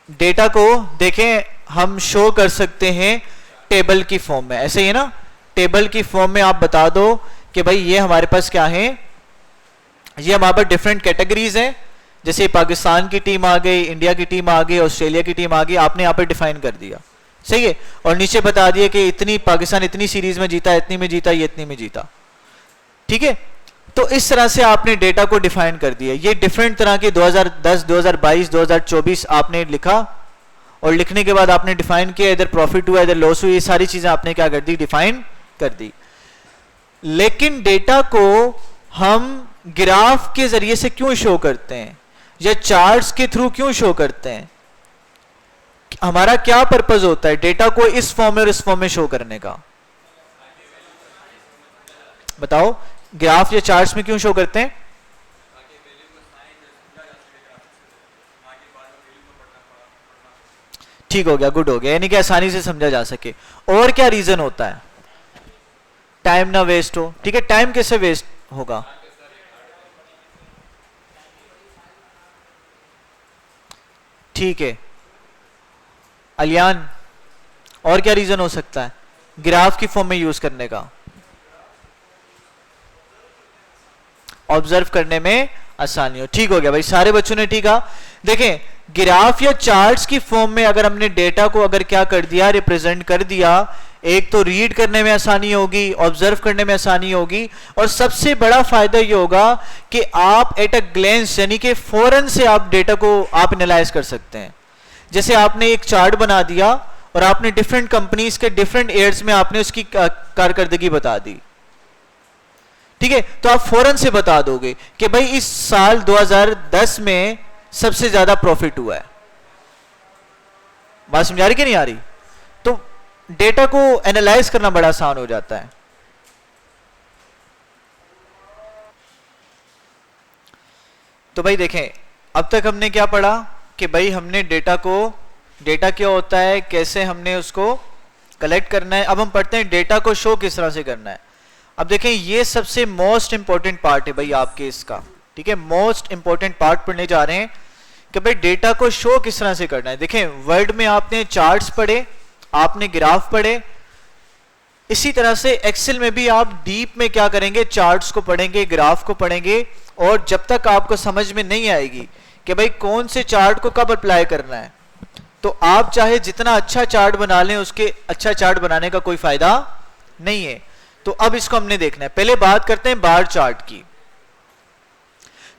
डेटा को देखें हम शो कर सकते हैं टेबल की फॉर्म में, ऐसे ही है ना। टेबल की फॉर्म में आप बता दो कि भाई ये हमारे पास क्या है, ये हमारे पास डिफरेंट कैटेगरीज हैं। जैसे पाकिस्तान की टीम आ गई, इंडिया की टीम आ गई, ऑस्ट्रेलिया की टीम आ गई, आपने यहाँ पे डिफाइन कर दिया, सही है। और नीचे बता दिया कि इतनी पाकिस्तान इतनी सीरीज में जीता, इतनी में जीता, ये इतनी में जीता, ठीक है। तो इस तरह से आपने डेटा को डिफाइन कर दिया। ये डिफरेंट तरह के 2010, 2022, 2024 आपने लिखा और लिखने के बाद आपने डिफाइन किया, इधर प्रॉफिट हुआ, इधर लॉस हुई, ये सारी चीजें आपने क्या कर दी, डिफाइन कर दी। लेकिन डेटा को हम ग्राफ के जरिए से क्यों शो करते हैं या चार्ट्स के थ्रू क्यों शो करते हैं? हमारा क्या पर्पस होता है डेटा को इस फॉर्म में और इस फॉर्म में शो करने का? बताओ, ग्राफ या चार्ट्स में क्यों शो करते हैं? ठीक हो गया, गुड हो गया, यानी कि आसानी से समझा जा सके। और क्या रीजन होता है? टाइम ना वेस्ट हो, ठीक है। टाइम कैसे वेस्ट होगा? ठीक है अलियान, और क्या रीजन हो सकता है ग्राफ की फॉर्म में यूज करने का? ऑब्जर्व करने में आसानी हो, ठीक हो गया भाई, सारे बच्चों ने ठीक कहा। देखें ग्राफ या चार्ट्स की फॉर्म में अगर हमने डेटा को अगर क्या कर दिया, रिप्रेजेंट कर दिया, एक तो रीड करने में आसानी होगी, ऑब्जर्व करने में आसानी होगी, और सबसे बड़ा फायदा ये होगा कि आप एट अ ग्लेंस यानी कि फौरन से आप डेटा को आप एनालाइज कर सकते हैं। जैसे आपने एक चार्ट बना दिया और आपने डिफरेंट कंपनीज के डिफरेंट ईयर्स में आपने उसकी कारकर्दगी बता दी, ठीक है, तो आप फौरन से बता दोगे कि भाई इस साल 2010 में सबसे ज्यादा प्रॉफिट हुआ है। बात समझ आ रही कि नहीं आ रही? तो डेटा को एनालाइज करना बड़ा आसान हो जाता है। तो भाई देखें अब तक हमने क्या पढ़ा कि भाई हमने डेटा क्या होता है, कैसे हमने उसको कलेक्ट करना है। अब हम पढ़ते हैं डेटा को शो किस तरह से करना है। अब देखें ये सबसे मोस्ट इंपॉर्टेंट पार्ट है भाई आपके इसका, ठीक है, मोस्ट इंपॉर्टेंट पार्ट पढ़ने जा रहे हैं कि भाई डेटा को शो किस तरह से करना है। देखें वर्ड में आपने चार्ट्स पढ़े, आपने ग्राफ पढ़े, इसी तरह से एक्सेल में भी आप डीप में क्या करेंगे, चार्ट्स को पढ़ेंगे, ग्राफ को पढ़ेंगे, और जब तक आपको समझ में नहीं आएगी कि भाई कौन से चार्ट को कब अप्लाई करना है, तो आप चाहे जितना अच्छा चार्ट बना लें, उसके अच्छा चार्ट बनाने का कोई फायदा नहीं है। तो अब इसको हमने देखना है। पहले बात करते हैं बार चार्ट की।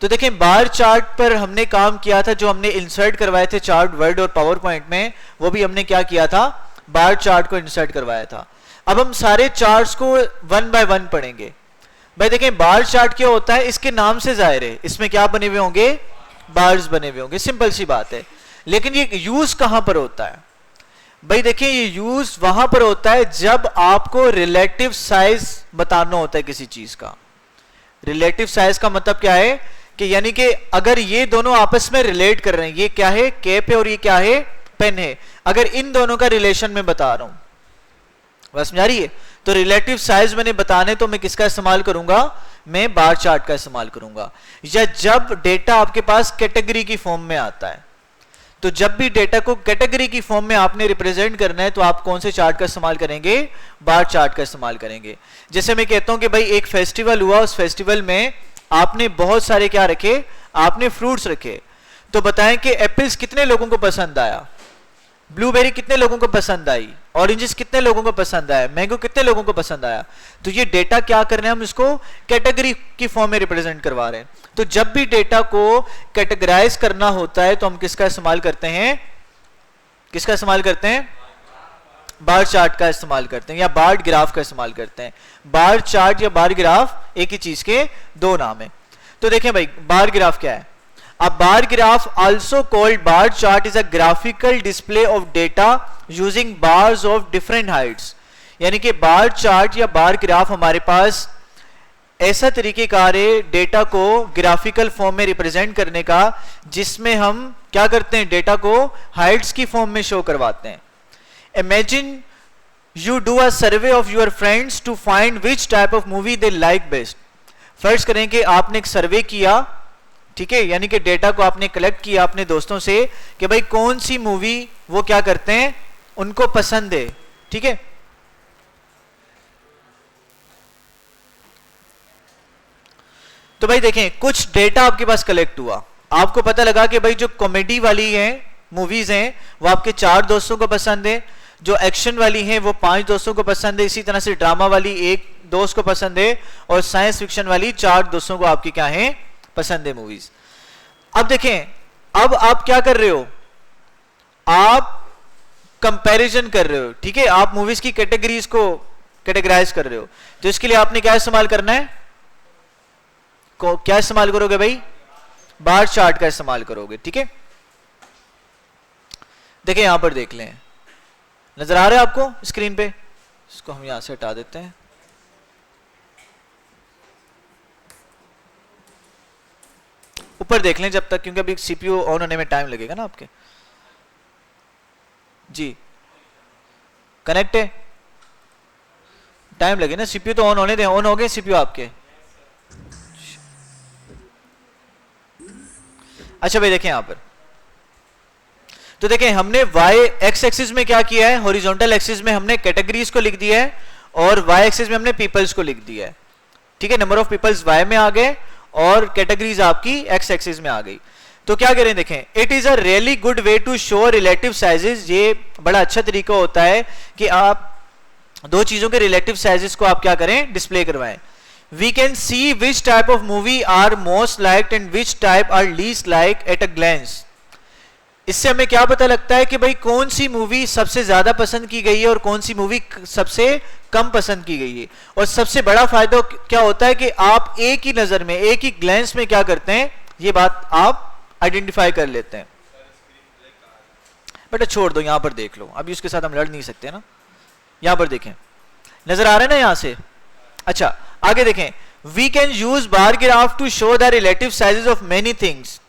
तो देखें बार चार्ट पर हमने काम किया था, जो हमने इंसर्ट करवाए थे चार्ट वर्ड और पावर पॉइंट में, वो भी हमने क्या किया था, बार चार्ट को इंसर्ट करवाया था। अब हम सारे चार्ट्स को वन बाय वन पढ़ेंगे। भाई देखें बार चार्ट क्या होता है, इसके नाम से जाहिर है इसमें क्या बने हुए होंगे, बार्स बने हुए होंगे, सिंपल सी बात है। लेकिन ये यूज कहां पर होता है? भाई देखिए ये यूज वहां पर होता है जब आपको रिलेटिव साइज बताना होता है किसी चीज का। रिलेटिव साइज का मतलब क्या है कि यानी कि अगर ये दोनों आपस में रिलेट कर रहे हैं, ये क्या है, कैप है, और ये क्या है, पेन है, अगर इन दोनों का रिलेशन में बता रहा हूं, बस समझ आ रही है? तो रिलेटिव साइज मैंने बताने तो मैं किसका इस्तेमाल करूंगा, मैं बार चार्ट का इस्तेमाल करूंगा। या जब डेटा आपके पास कैटेगरी की फॉर्म में आता है, तो जब भी डेटा को कैटेगरी की फॉर्म में आपने रिप्रेजेंट करना है, तो आप कौन से चार्ट का इस्तेमाल करेंगे, बार चार्ट का इस्तेमाल करेंगे। जैसे मैं कहता हूं कि भाई एक फेस्टिवल हुआ, उस फेस्टिवल में आपने बहुत सारे क्या रखे, आपने फ्रूट्स रखे, तो बताएं कि एप्पल्स कितने लोगों को पसंद आया, ब्लूबेरी कितने लोगों को पसंद आई, ऑरेंजेस कितने लोगों को पसंद आया, मैंगो कितने लोगों को पसंद आया। तो ये डेटा क्या कर रहे हैं, हम इसको कैटेगरी की फॉर्म में रिप्रेजेंट करवा रहे हैं। तो जब भी डेटा को कैटेगराइज करना होता है तो हम किसका इस्तेमाल करते हैं, किसका इस्तेमाल करते हैं, बार चार्ट का इस्तेमाल करते हैं या बार ग्राफ का इस्तेमाल करते हैं। बार चार्ट या बार ग्राफ एक ही चीज के दो नाम है। तो देखें भाई बार ग्राफ क्या है। A bar graph, also called bar chart, is a graphical display of data using bars of different heights। यानी कि बार चार्ट या बार ग्राफ हमारे पास ऐसा तरीकेकार है डेटा को ग्राफिकल फॉर्म में रिप्रेजेंट करने का, जिसमें हम क्या करते हैं, डेटा को हाइट्स की फॉर्म में शो करवाते हैं। Imagine you do a survey of your friends to find which type of movie they like best. फर्ज करें कि आपने एक सर्वे किया, ठीक है, यानी कि डेटा को आपने कलेक्ट किया अपने दोस्तों से कि भाई कौन सी मूवी वो क्या करते हैं, उनको पसंद है, ठीक है। तो भाई देखें कुछ डेटा आपके पास कलेक्ट हुआ, आपको पता लगा कि भाई जो कॉमेडी वाली है मूवीज हैं वो आपके 4 दोस्तों को पसंद है, जो एक्शन वाली हैं वो 5 दोस्तों को पसंद है, इसी तरह से ड्रामा वाली 1 दोस्त को पसंद है, और साइंस फिक्शन वाली 4 दोस्तों को आपकी क्या है, पसंद है मूवीज। अब देखें, अब आप क्या कर रहे हो, आप कंपैरिजन कर रहे हो, ठीक है, आप मूवीज की कैटेगरीज को कैटेगराइज कर रहे हो। तो इसके लिए आपने क्या इस्तेमाल करना है, क्या इस्तेमाल करोगे भाई, बार चार्ट का इस्तेमाल करोगे, ठीक है। देखिए यहां पर देख लें, नजर आ रहा है आपको स्क्रीन पे, इसको हम यहां से हटा देते हैं। ऊपर देख लें जब तक, क्योंकि अभी सीपीयू ऑन होने में टाइम लगेगा ना आपके। जी कनेक्ट है, टाइम लगे ना, सीपीयू तो ऑन होने दें। ऑन हो गए सीपीयू आपके। अच्छा भाई देखें यहां पर, तो देखें हमने वाई एक्स एक्सिस में क्या किया है, हॉरिजॉन्टल एक्सिस में हमने कैटेगरीज को लिख दिया है, और वाई एक्सिस में हमने पीपल्स को लिख दिया है, ठीक है। नंबर ऑफ पीपल्स वाई में आ गए और कैटेगरीज आपकी एक्स एक्सिस में आ गई। तो क्या करें, देखें, it is a really good way to show relative sizes. ये बड़ा अच्छा तरीका होता है कि आप दो चीजों के रिलेटिव साइजेस को आप क्या करें, डिस्प्ले करवाएं। We can see which type of movie are most liked and which type are least like at a glance. इससे हमें क्या पता लगता है कि भाई कौन सी मूवी सबसे ज्यादा पसंद की गई है और कौन सी मूवी सबसे कम पसंद की गई है। और सबसे बड़ा फायदा क्या होता है कि आप एक ही नजर में, एक ही ग्लैंस में क्या करते हैं, ये बात आप आइडेंटिफाई कर लेते हैं। बेटा छोड़ दो, यहां पर देख लो, अभी उसके साथ हम लड़ नहीं सकते ना। यहां पर देखें, नजर आ रहा है ना यहां से। अच्छा आगे देखें, we can use bar graph to show the relative sizes of many things.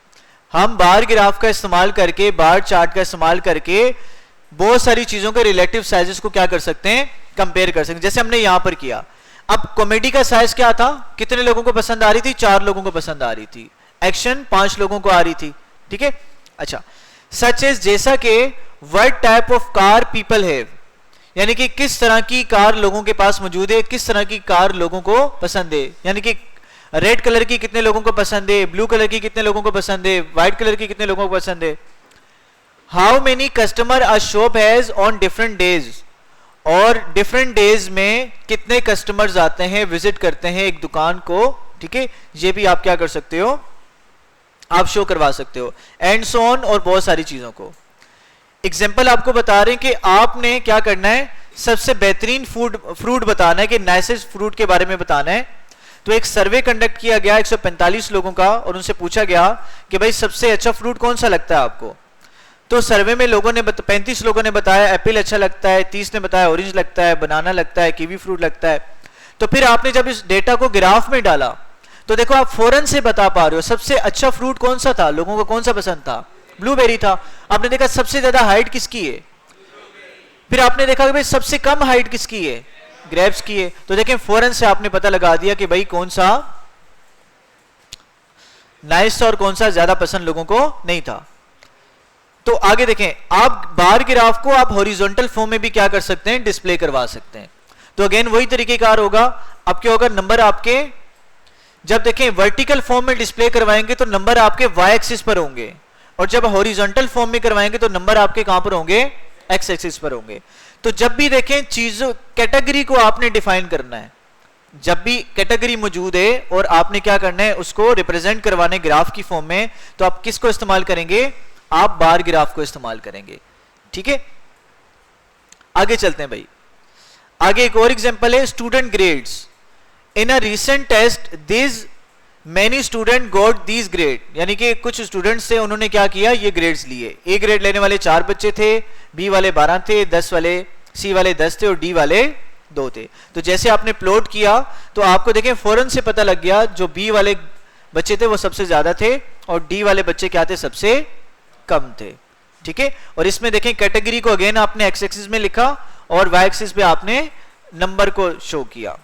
हम बार ग्राफ का इस्तेमाल करके, बार चार्ट का इस्तेमाल करके बहुत सारी चीजों के रिलेटिव साइजेस को क्या कर सकते हैं, कंपेयर कर सकते हैं, जैसे हमने यहां पर किया। अब कॉमेडी का साइज क्या था, कितने लोगों को पसंद आ रही थी, 4 लोगों को पसंद आ रही थी। एक्शन 5 लोगों को आ रही थी, ठीक है। अच्छा सच एज, जैसा कि what type of car people have, यानी कि किस तरह की कार लोगों के पास मौजूद है, किस तरह की कार लोगों को पसंद है, यानी कि रेड कलर की कितने लोगों को पसंद है, ब्लू कलर की कितने लोगों को पसंद है, व्हाइट कलर की कितने लोगों को पसंद है। How many customer a shop has on different days, और डिफरेंट डेज में कितने कस्टमर्स आते हैं, विजिट करते हैं एक दुकान को, ठीक है। ये भी आप क्या कर सकते हो, आप शो करवा सकते हो, एंड सो ऑन, और बहुत सारी चीजों को। एग्जाम्पल आपको बता रहे हैं कि आपने क्या करना है, सबसे बेहतरीन फ्रूट बताना है, कि नाइसेस्ट फ्रूट के बारे में बताना है। तो एक सर्वे कंडक्ट किया गया 145 लोगों का, और उनसे पूछा गया कि भाई सबसे अच्छा फ्रूट कौन सा लगता है आपको। तो सर्वे में लोगों ने 35 लोगों ने बताया एप्पल अच्छा लगता है, 30 ने बताया ऑरेंज लगता है, बनाना लगता है, कीवी फ्रूट लगता है। तो फिर आपने जब इस डेटा को ग्राफ में डाला तो देखो आप फौरन से बता पा रहे हो सबसे अच्छा फ्रूट कौन सा था, लोगों को कौन सा पसंद था, ब्लूबेरी था। आपने देखा सबसे ज्यादा हाइट किसकी है, फिर आपने देखा कि भाई सबसे कम हाइट किसकी है, ग्रेप्स की है। तो देखें फौरन से आपने पता लगा दिया कि भाई कौन सा नाइस था और कौन सा ज्यादा पसंद लोगों को नहीं था। तो आगे देखें, आप बार ग्राफ को आप हॉरिजॉन्टल फॉर्म में भी क्या कर सकते हैं, डिस्प्ले करवा सकते हैं। तो अगेन वही तरीकेकार होगा। अब क्या होगा, नंबर आपके जब देखें वर्टिकल फॉर्म में डिस्प्ले करवाएंगे तो नंबर आपके वाई एक्सिस पर होंगे, और जब हॉरिजॉन्टल फॉर्म में करवाएंगे तो नंबर आपके कहां पर होंगे, एक्स एक्सिस पर होंगे। तो जब भी देखें चीजों कैटेगरी को आपने डिफाइन करना है, जब भी कैटेगरी मौजूद है और आपने क्या करना है उसको रिप्रेजेंट करवाने ग्राफ की फॉर्म में, तो आप किसको इस्तेमाल करेंगे? आप बार ग्राफ को इस्तेमाल करेंगे। ठीक है, आगे चलते हैं भाई। आगे एक और एग्जांपल है student grades. In a recent test this many student got these grade, यानी कि कुछ स्टूडेंट्स थे उन्होंने क्या किया, ये ग्रेड्स लिए। ए ग्रेड लेने वाले 4 बच्चे थे, बी वाले 12 थे, 10 वाले, सी वाले 10 थे और डी वाले 2 थे। तो जैसे आपने प्लॉट किया तो आपको देखें फौरन से पता लग गया जो बी वाले बच्चे थे वो सबसे ज्यादा थे और डी वाले बच्चे क्या थे, सबसे कम थे। ठीक है, और इसमें देखें कैटेगरी को अगेन आपने एक्स एक्सिस में लिखा और वाई एक्सिस पे आपने नंबर को शो किया।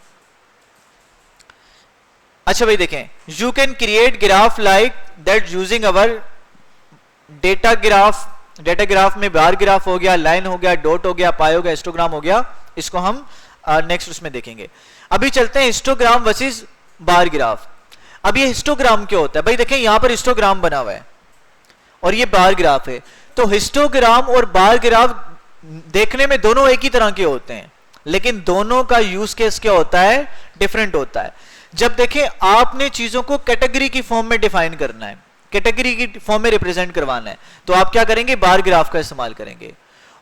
अच्छा भाई देखें, you can create graph like that using our data graph. Data graph में बार ग्राफ हो गया, लाइन हो गया, डॉट हो गया, पाई हो गया, हिस्टोग्राम हो गया। इसको हम नेक्स्ट उसमें देखेंगे। अभी चलते हैं हिस्टोग्राम वर्सेस बार ग्राफ। अब ये हिस्टोग्राम क्या होता है भाई? देखें यहां पर हिस्टोग्राम बना हुआ है और ये बार ग्राफ है। तो हिस्टोग्राम और बार ग्राफ देखने में दोनों एक ही तरह के होते हैं, लेकिन दोनों का यूज केस क्या होता है, डिफरेंट होता है। जब देखें आपने चीजों को कैटेगरी की फॉर्म में डिफाइन करना है, कैटेगरी की फॉर्म में रिप्रेजेंट करवाना है, तो आप क्या करेंगे, बार ग्राफ का इस्तेमाल करेंगे।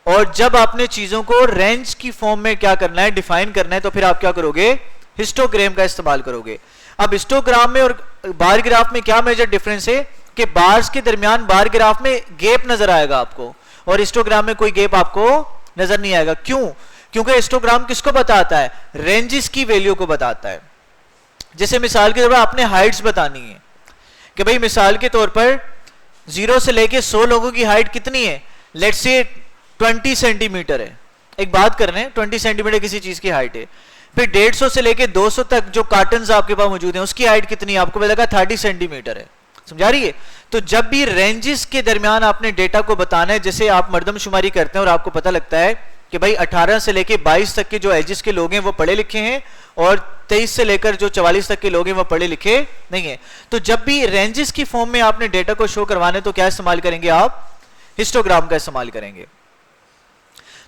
और जब आपने चीजों को रेंज की फॉर्म में क्या करना है, डिफाइन करना है, तो फिर आप क्या करोगे, हिस्टोग्राम का इस्तेमाल करोगे। अब हिस्टोग्राम में और बार ग्राफ में क्या मेजर डिफरेंस है कि बार्स के दरमियान बार ग्राफ में गैप नजर आएगा आपको और हिस्टोग्राम में कोई गैप आपको नजर नहीं आएगा। क्यों? क्योंकि हिस्टोग्राम किसको बताता है, रेंजेस की वैल्यू को बताता है। जैसे मिसाल के तौर पर आपने हाइट्स बतानी है कि भाई मिसाल के तौर पर 0 से लेके 100 लोगों की हाइट कितनी है, लेट्स से 20 सेंटीमीटर है। एक बात कर रहे हैं 20 सेंटीमीटर किसी चीज की हाइट है। फिर 150 से लेके 200 तक जो कार्टन्स आपके पास मौजूद हैं उसकी हाइट कितनी है, आपको पता लगा 30 सेंटीमीटर है। समझा रही है? तो जब भी रेंजेस के दरमियान आपने डेटा को बताना है, जैसे आप मर्दमशुमारी करते हैं और आपको पता लगता है कि भाई 18 से लेके 22 तक के जो एजेस के लोग हैं वो पढ़े लिखे हैं और 23 से लेकर जो 44 तक के लोग हैं वो पढ़े लिखे नहीं है। तो जब भी रेंजेस की फॉर्म में आपने डेटा को शो करवाने तो क्या इस्तेमाल करेंगे, आप हिस्टोग्राम का इस्तेमाल करेंगे।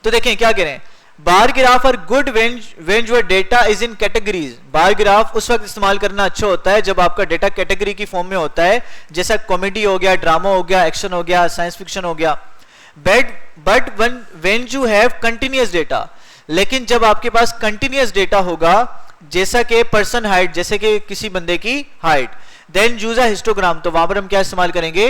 तो देखें क्या कह रहे हैं, bar graph are good when your data is in categories. Bar graph उस वक्त इस्तेमाल करना अच्छा होता है जब आपका डेटा कैटेगरी की फॉर्म में होता है, जैसा कॉमेडी हो गया, ड्रामा हो गया, एक्शन हो गया, साइंस फिक्शन हो गया। But when you have continuous data, लेकिन जब आपके पास कंटिन्यूअस डेटा होगा जैसा कि पर्सन हाइट, जैसे कि किसी बंदे की height, then use a histogram. तो वहां पर हम क्या इस्तेमाल करेंगे,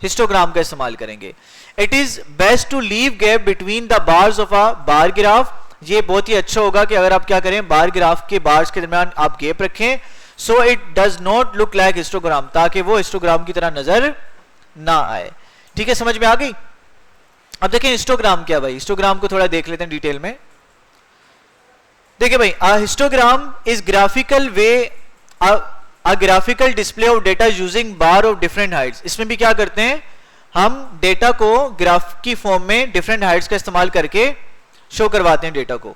हिस्टोग्राम का इस्तेमाल करेंगे। It is best to leave gap between the bars of a bar graph. ये बहुत ही अच्छा होगा कि अगर आप क्या करें, बार ग्राफ के बार्स के दरमियान आप गैप रखें, so it does not look like histogram, ताकि वो हिस्टोग्राम की तरह नजर ना आए। ठीक है, समझ में आ गई? अब देखें हिस्टोग्राम क्या भाई, हिस्टोग्राम को थोड़ा देख लेते हैं डिटेल में। देखिए भाई, a histogram is graphical way a graphical display of data using bar of different heights। इसमें भी क्या करते हैं, हम डेटा को ग्राफ की फॉर्म में डिफरेंट हाइट्स का इस्तेमाल करके शो करवाते हैं डेटा को।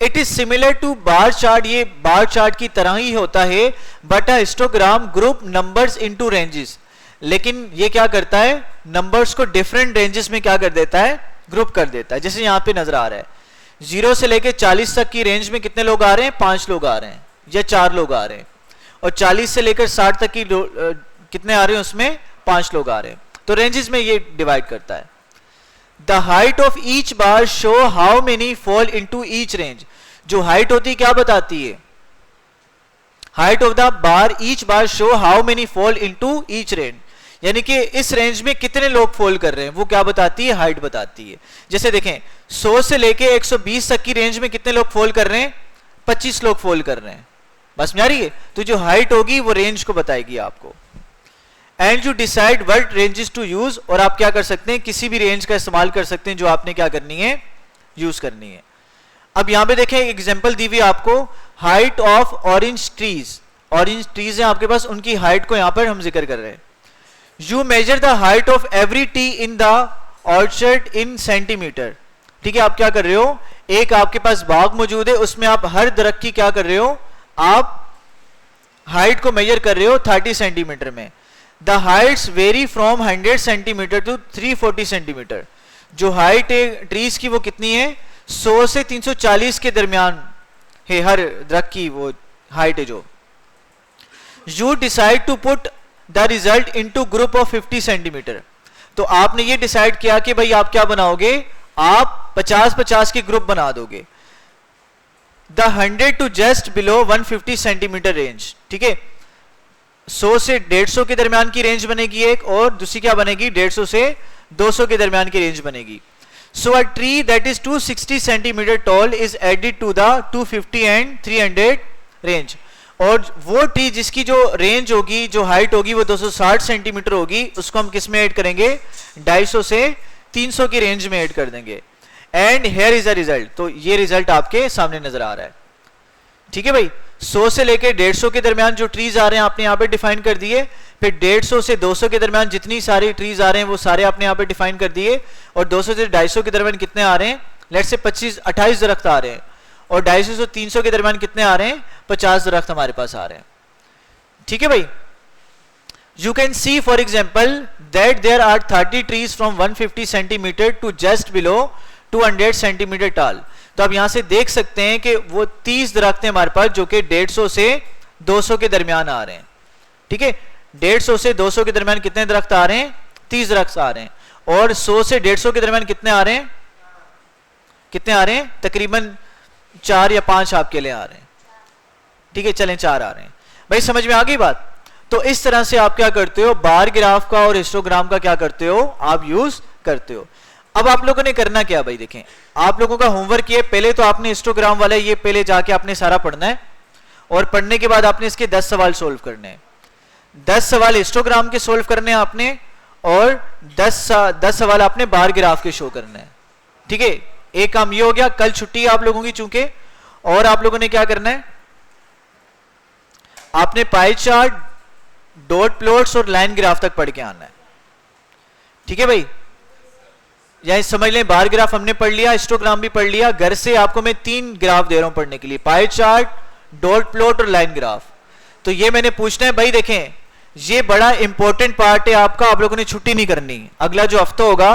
It is similar to bar chart, ये बार चार्ट की तरह ही होता है, but a histogram group numbers into ranges. लेकिन ये क्या करता है, नंबर्स को डिफरेंट रेंजेस में क्या कर देता है, ग्रुप कर देता है। जैसे यहां पे नजर आ रहा है 0 से लेके 40 तक की रेंज में कितने लोग आ रहे हैं, 5 लोग आ रहे हैं या 4 लोग आ रहे हैं, और 40 से लेकर 60 तक की कितने आ रहे हैं, उसमें 5 लोग आ रहे हैं। तो रेंजेस में ये डिवाइड करता है। The height of each bar show how many fall into each range. जो हाइट होती है क्या बताती है, height of the bar each bar show how many fall into each range, यानी कि इस रेंज में कितने लोग फॉल कर रहे हैं वो क्या बताती है, हाइट बताती है। जैसे देखें 100 से लेके 120 तक की रेंज में कितने लोग फॉल कर रहे हैं, 25 लोग फॉल कर रहे हैं। बस समझ आ रही है? तो जो हाइट होगी वो रेंज को बताएगी आपको। And you decide what ranges to use, और आप क्या कर सकते हैं, किसी भी रेंज का इस्तेमाल कर सकते हैं जो आपने क्या करनी है, यूज करनी है। अब यहां पे देखें एग्जांपल दी हुई आपको, height of orange trees. Orange trees है आपके पास, उनकी हाइट को यहां पर हम जिक्र कर रहे हैं। You measure the height of every T in the orchard in centimetre. ठीक है, आप क्या कर रहे हो, एक आपके पास बाग मौजूद है, उसमें आप हर दरख्त की क्या कर रहे हो, आप हाइट को मेजर कर रहे हो 30 सेंटीमीटर में। The heights vary from 100 centimetre to 340 centimetre. जो हाइट है ट्रीज की वो कितनी है, 100 से 340 के दरमियान है हर दरख्त की वो हाइट है जो। You decide to put the result into group of 50 centimetre. तो आपने ये डिसाइड किया कि भाई आप क्या बनाओगे, आप 50-50 के ग्रुप बना दोगे। The 100 to just below 150 centimetre range, ठीक है, 100 से 150 के दरमियान की रेंज बनेगी एक, और दूसरी क्या बनेगी, 150 से 200 के दरमियान की रेंज बनेगी। So a tree that is 260 centimetre tall is added to the 250 and 300 range. और वो ट्री जिसकी जो रेंज होगी, जो हाइट होगी वो 260 सेंटीमीटर होगी, उसको हम किस में ऐड करेंगे, 250 से 300 की रेंज में ऐड कर देंगे। And here is a result, तो ये रिजल्ट आपके सामने नजर आ रहा है, ठीक है भाई। 100 से लेकर 150 के दरमियान जो ट्रीज आ रहे हैं आपने यहाँ पे डिफाइन कर दिए, फिर 150 से 200 के दरमियान जितनी सारी ट्रीज आ रहे हैं वो सारे आपने यहाँ पे डिफाइन कर दिए, और 200 से 250 के दरमियान कितने आ रहे हैं, लेट्स से 28 दरख्त आ रहे हैं, और 250 से 300 के दरमियान कितने आ रहे हैं, 50 दरख्त हमारे पास आ रहे हैं, ठीक है भाई। You can see for example that there are 30 trees from 150 centimeter to just below 200 centimeter tall। तो आप यहां से देख सकते हैं कि वो 30 दरख्त हैं हमारे पास जो कि 150 से 200 के दरमियान आ रहे हैं, ठीक है। 150 से 200 के दरमियान कितने दरख्त आ रहे हैं, 30 दरख्त आ रहे हैं, और 100 से 150 के दरमियान कितने आ रहे हैं, कितने आ रहे हैं, तकरीबन 4 या 5 आपके लिए आ रहे हैं, ठीक है, चलें 4 आ रहे हैं भाई, समझ में आ गई बात। तो इस तरह से आप क्या करते हो, बार ग्राफ का और हिस्टोग्राम का क्या करते हो, आप यूज करते हो। अब आप लोगों ने करना क्या भाई, देखें आप लोगों का होमवर्क ये, पहले तो आपने हिस्टोग्राम वाला ये पहले जाके आपने सारा पढ़ना है, और पढ़ने के बाद आपने इसके 10 सवाल सोल्व करने हैं। 10 सवाल हिस्टोग्राम के सोल्व करने हैं आपने, और 10 सवाल आपने बार ग्राफ के शो करने हैं, ठीक है। एक काम ये हो गया, कल छुट्टी है आप लोगों की चूंकि, और आप लोगों ने क्या करना है, आपने पाई चार्ट, डॉट प्लॉट्स और लाइन ग्राफ तक पढ़ के आना है, ठीक है भाई। यहां समझ लें, बार ग्राफ हमने पढ़ लिया, हिस्टोग्राम भी पढ़ लिया। घर से आपको मैं 3 ग्राफ दे रहा हूं पढ़ने के लिए, पाई चार्ट, डॉट प्लॉट और लाइन ग्राफ। तो ये मैंने पूछना है भाई, देखें ये बड़ा इंपॉर्टेंट पार्ट है आपका, आप लोगों ने छुट्टी नहीं करनी। अगला जो हफ्ता होगा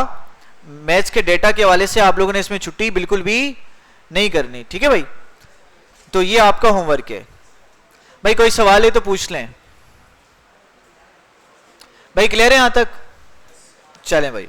मैथ्स के डेटा के हवाले से आप लोगों ने इसमें छुट्टी बिल्कुल भी नहीं करनी, ठीक है भाई। तो ये आपका होमवर्क है भाई, कोई सवाल है तो पूछ लें भाई, क्लियर है यहां तक, चलें भाई।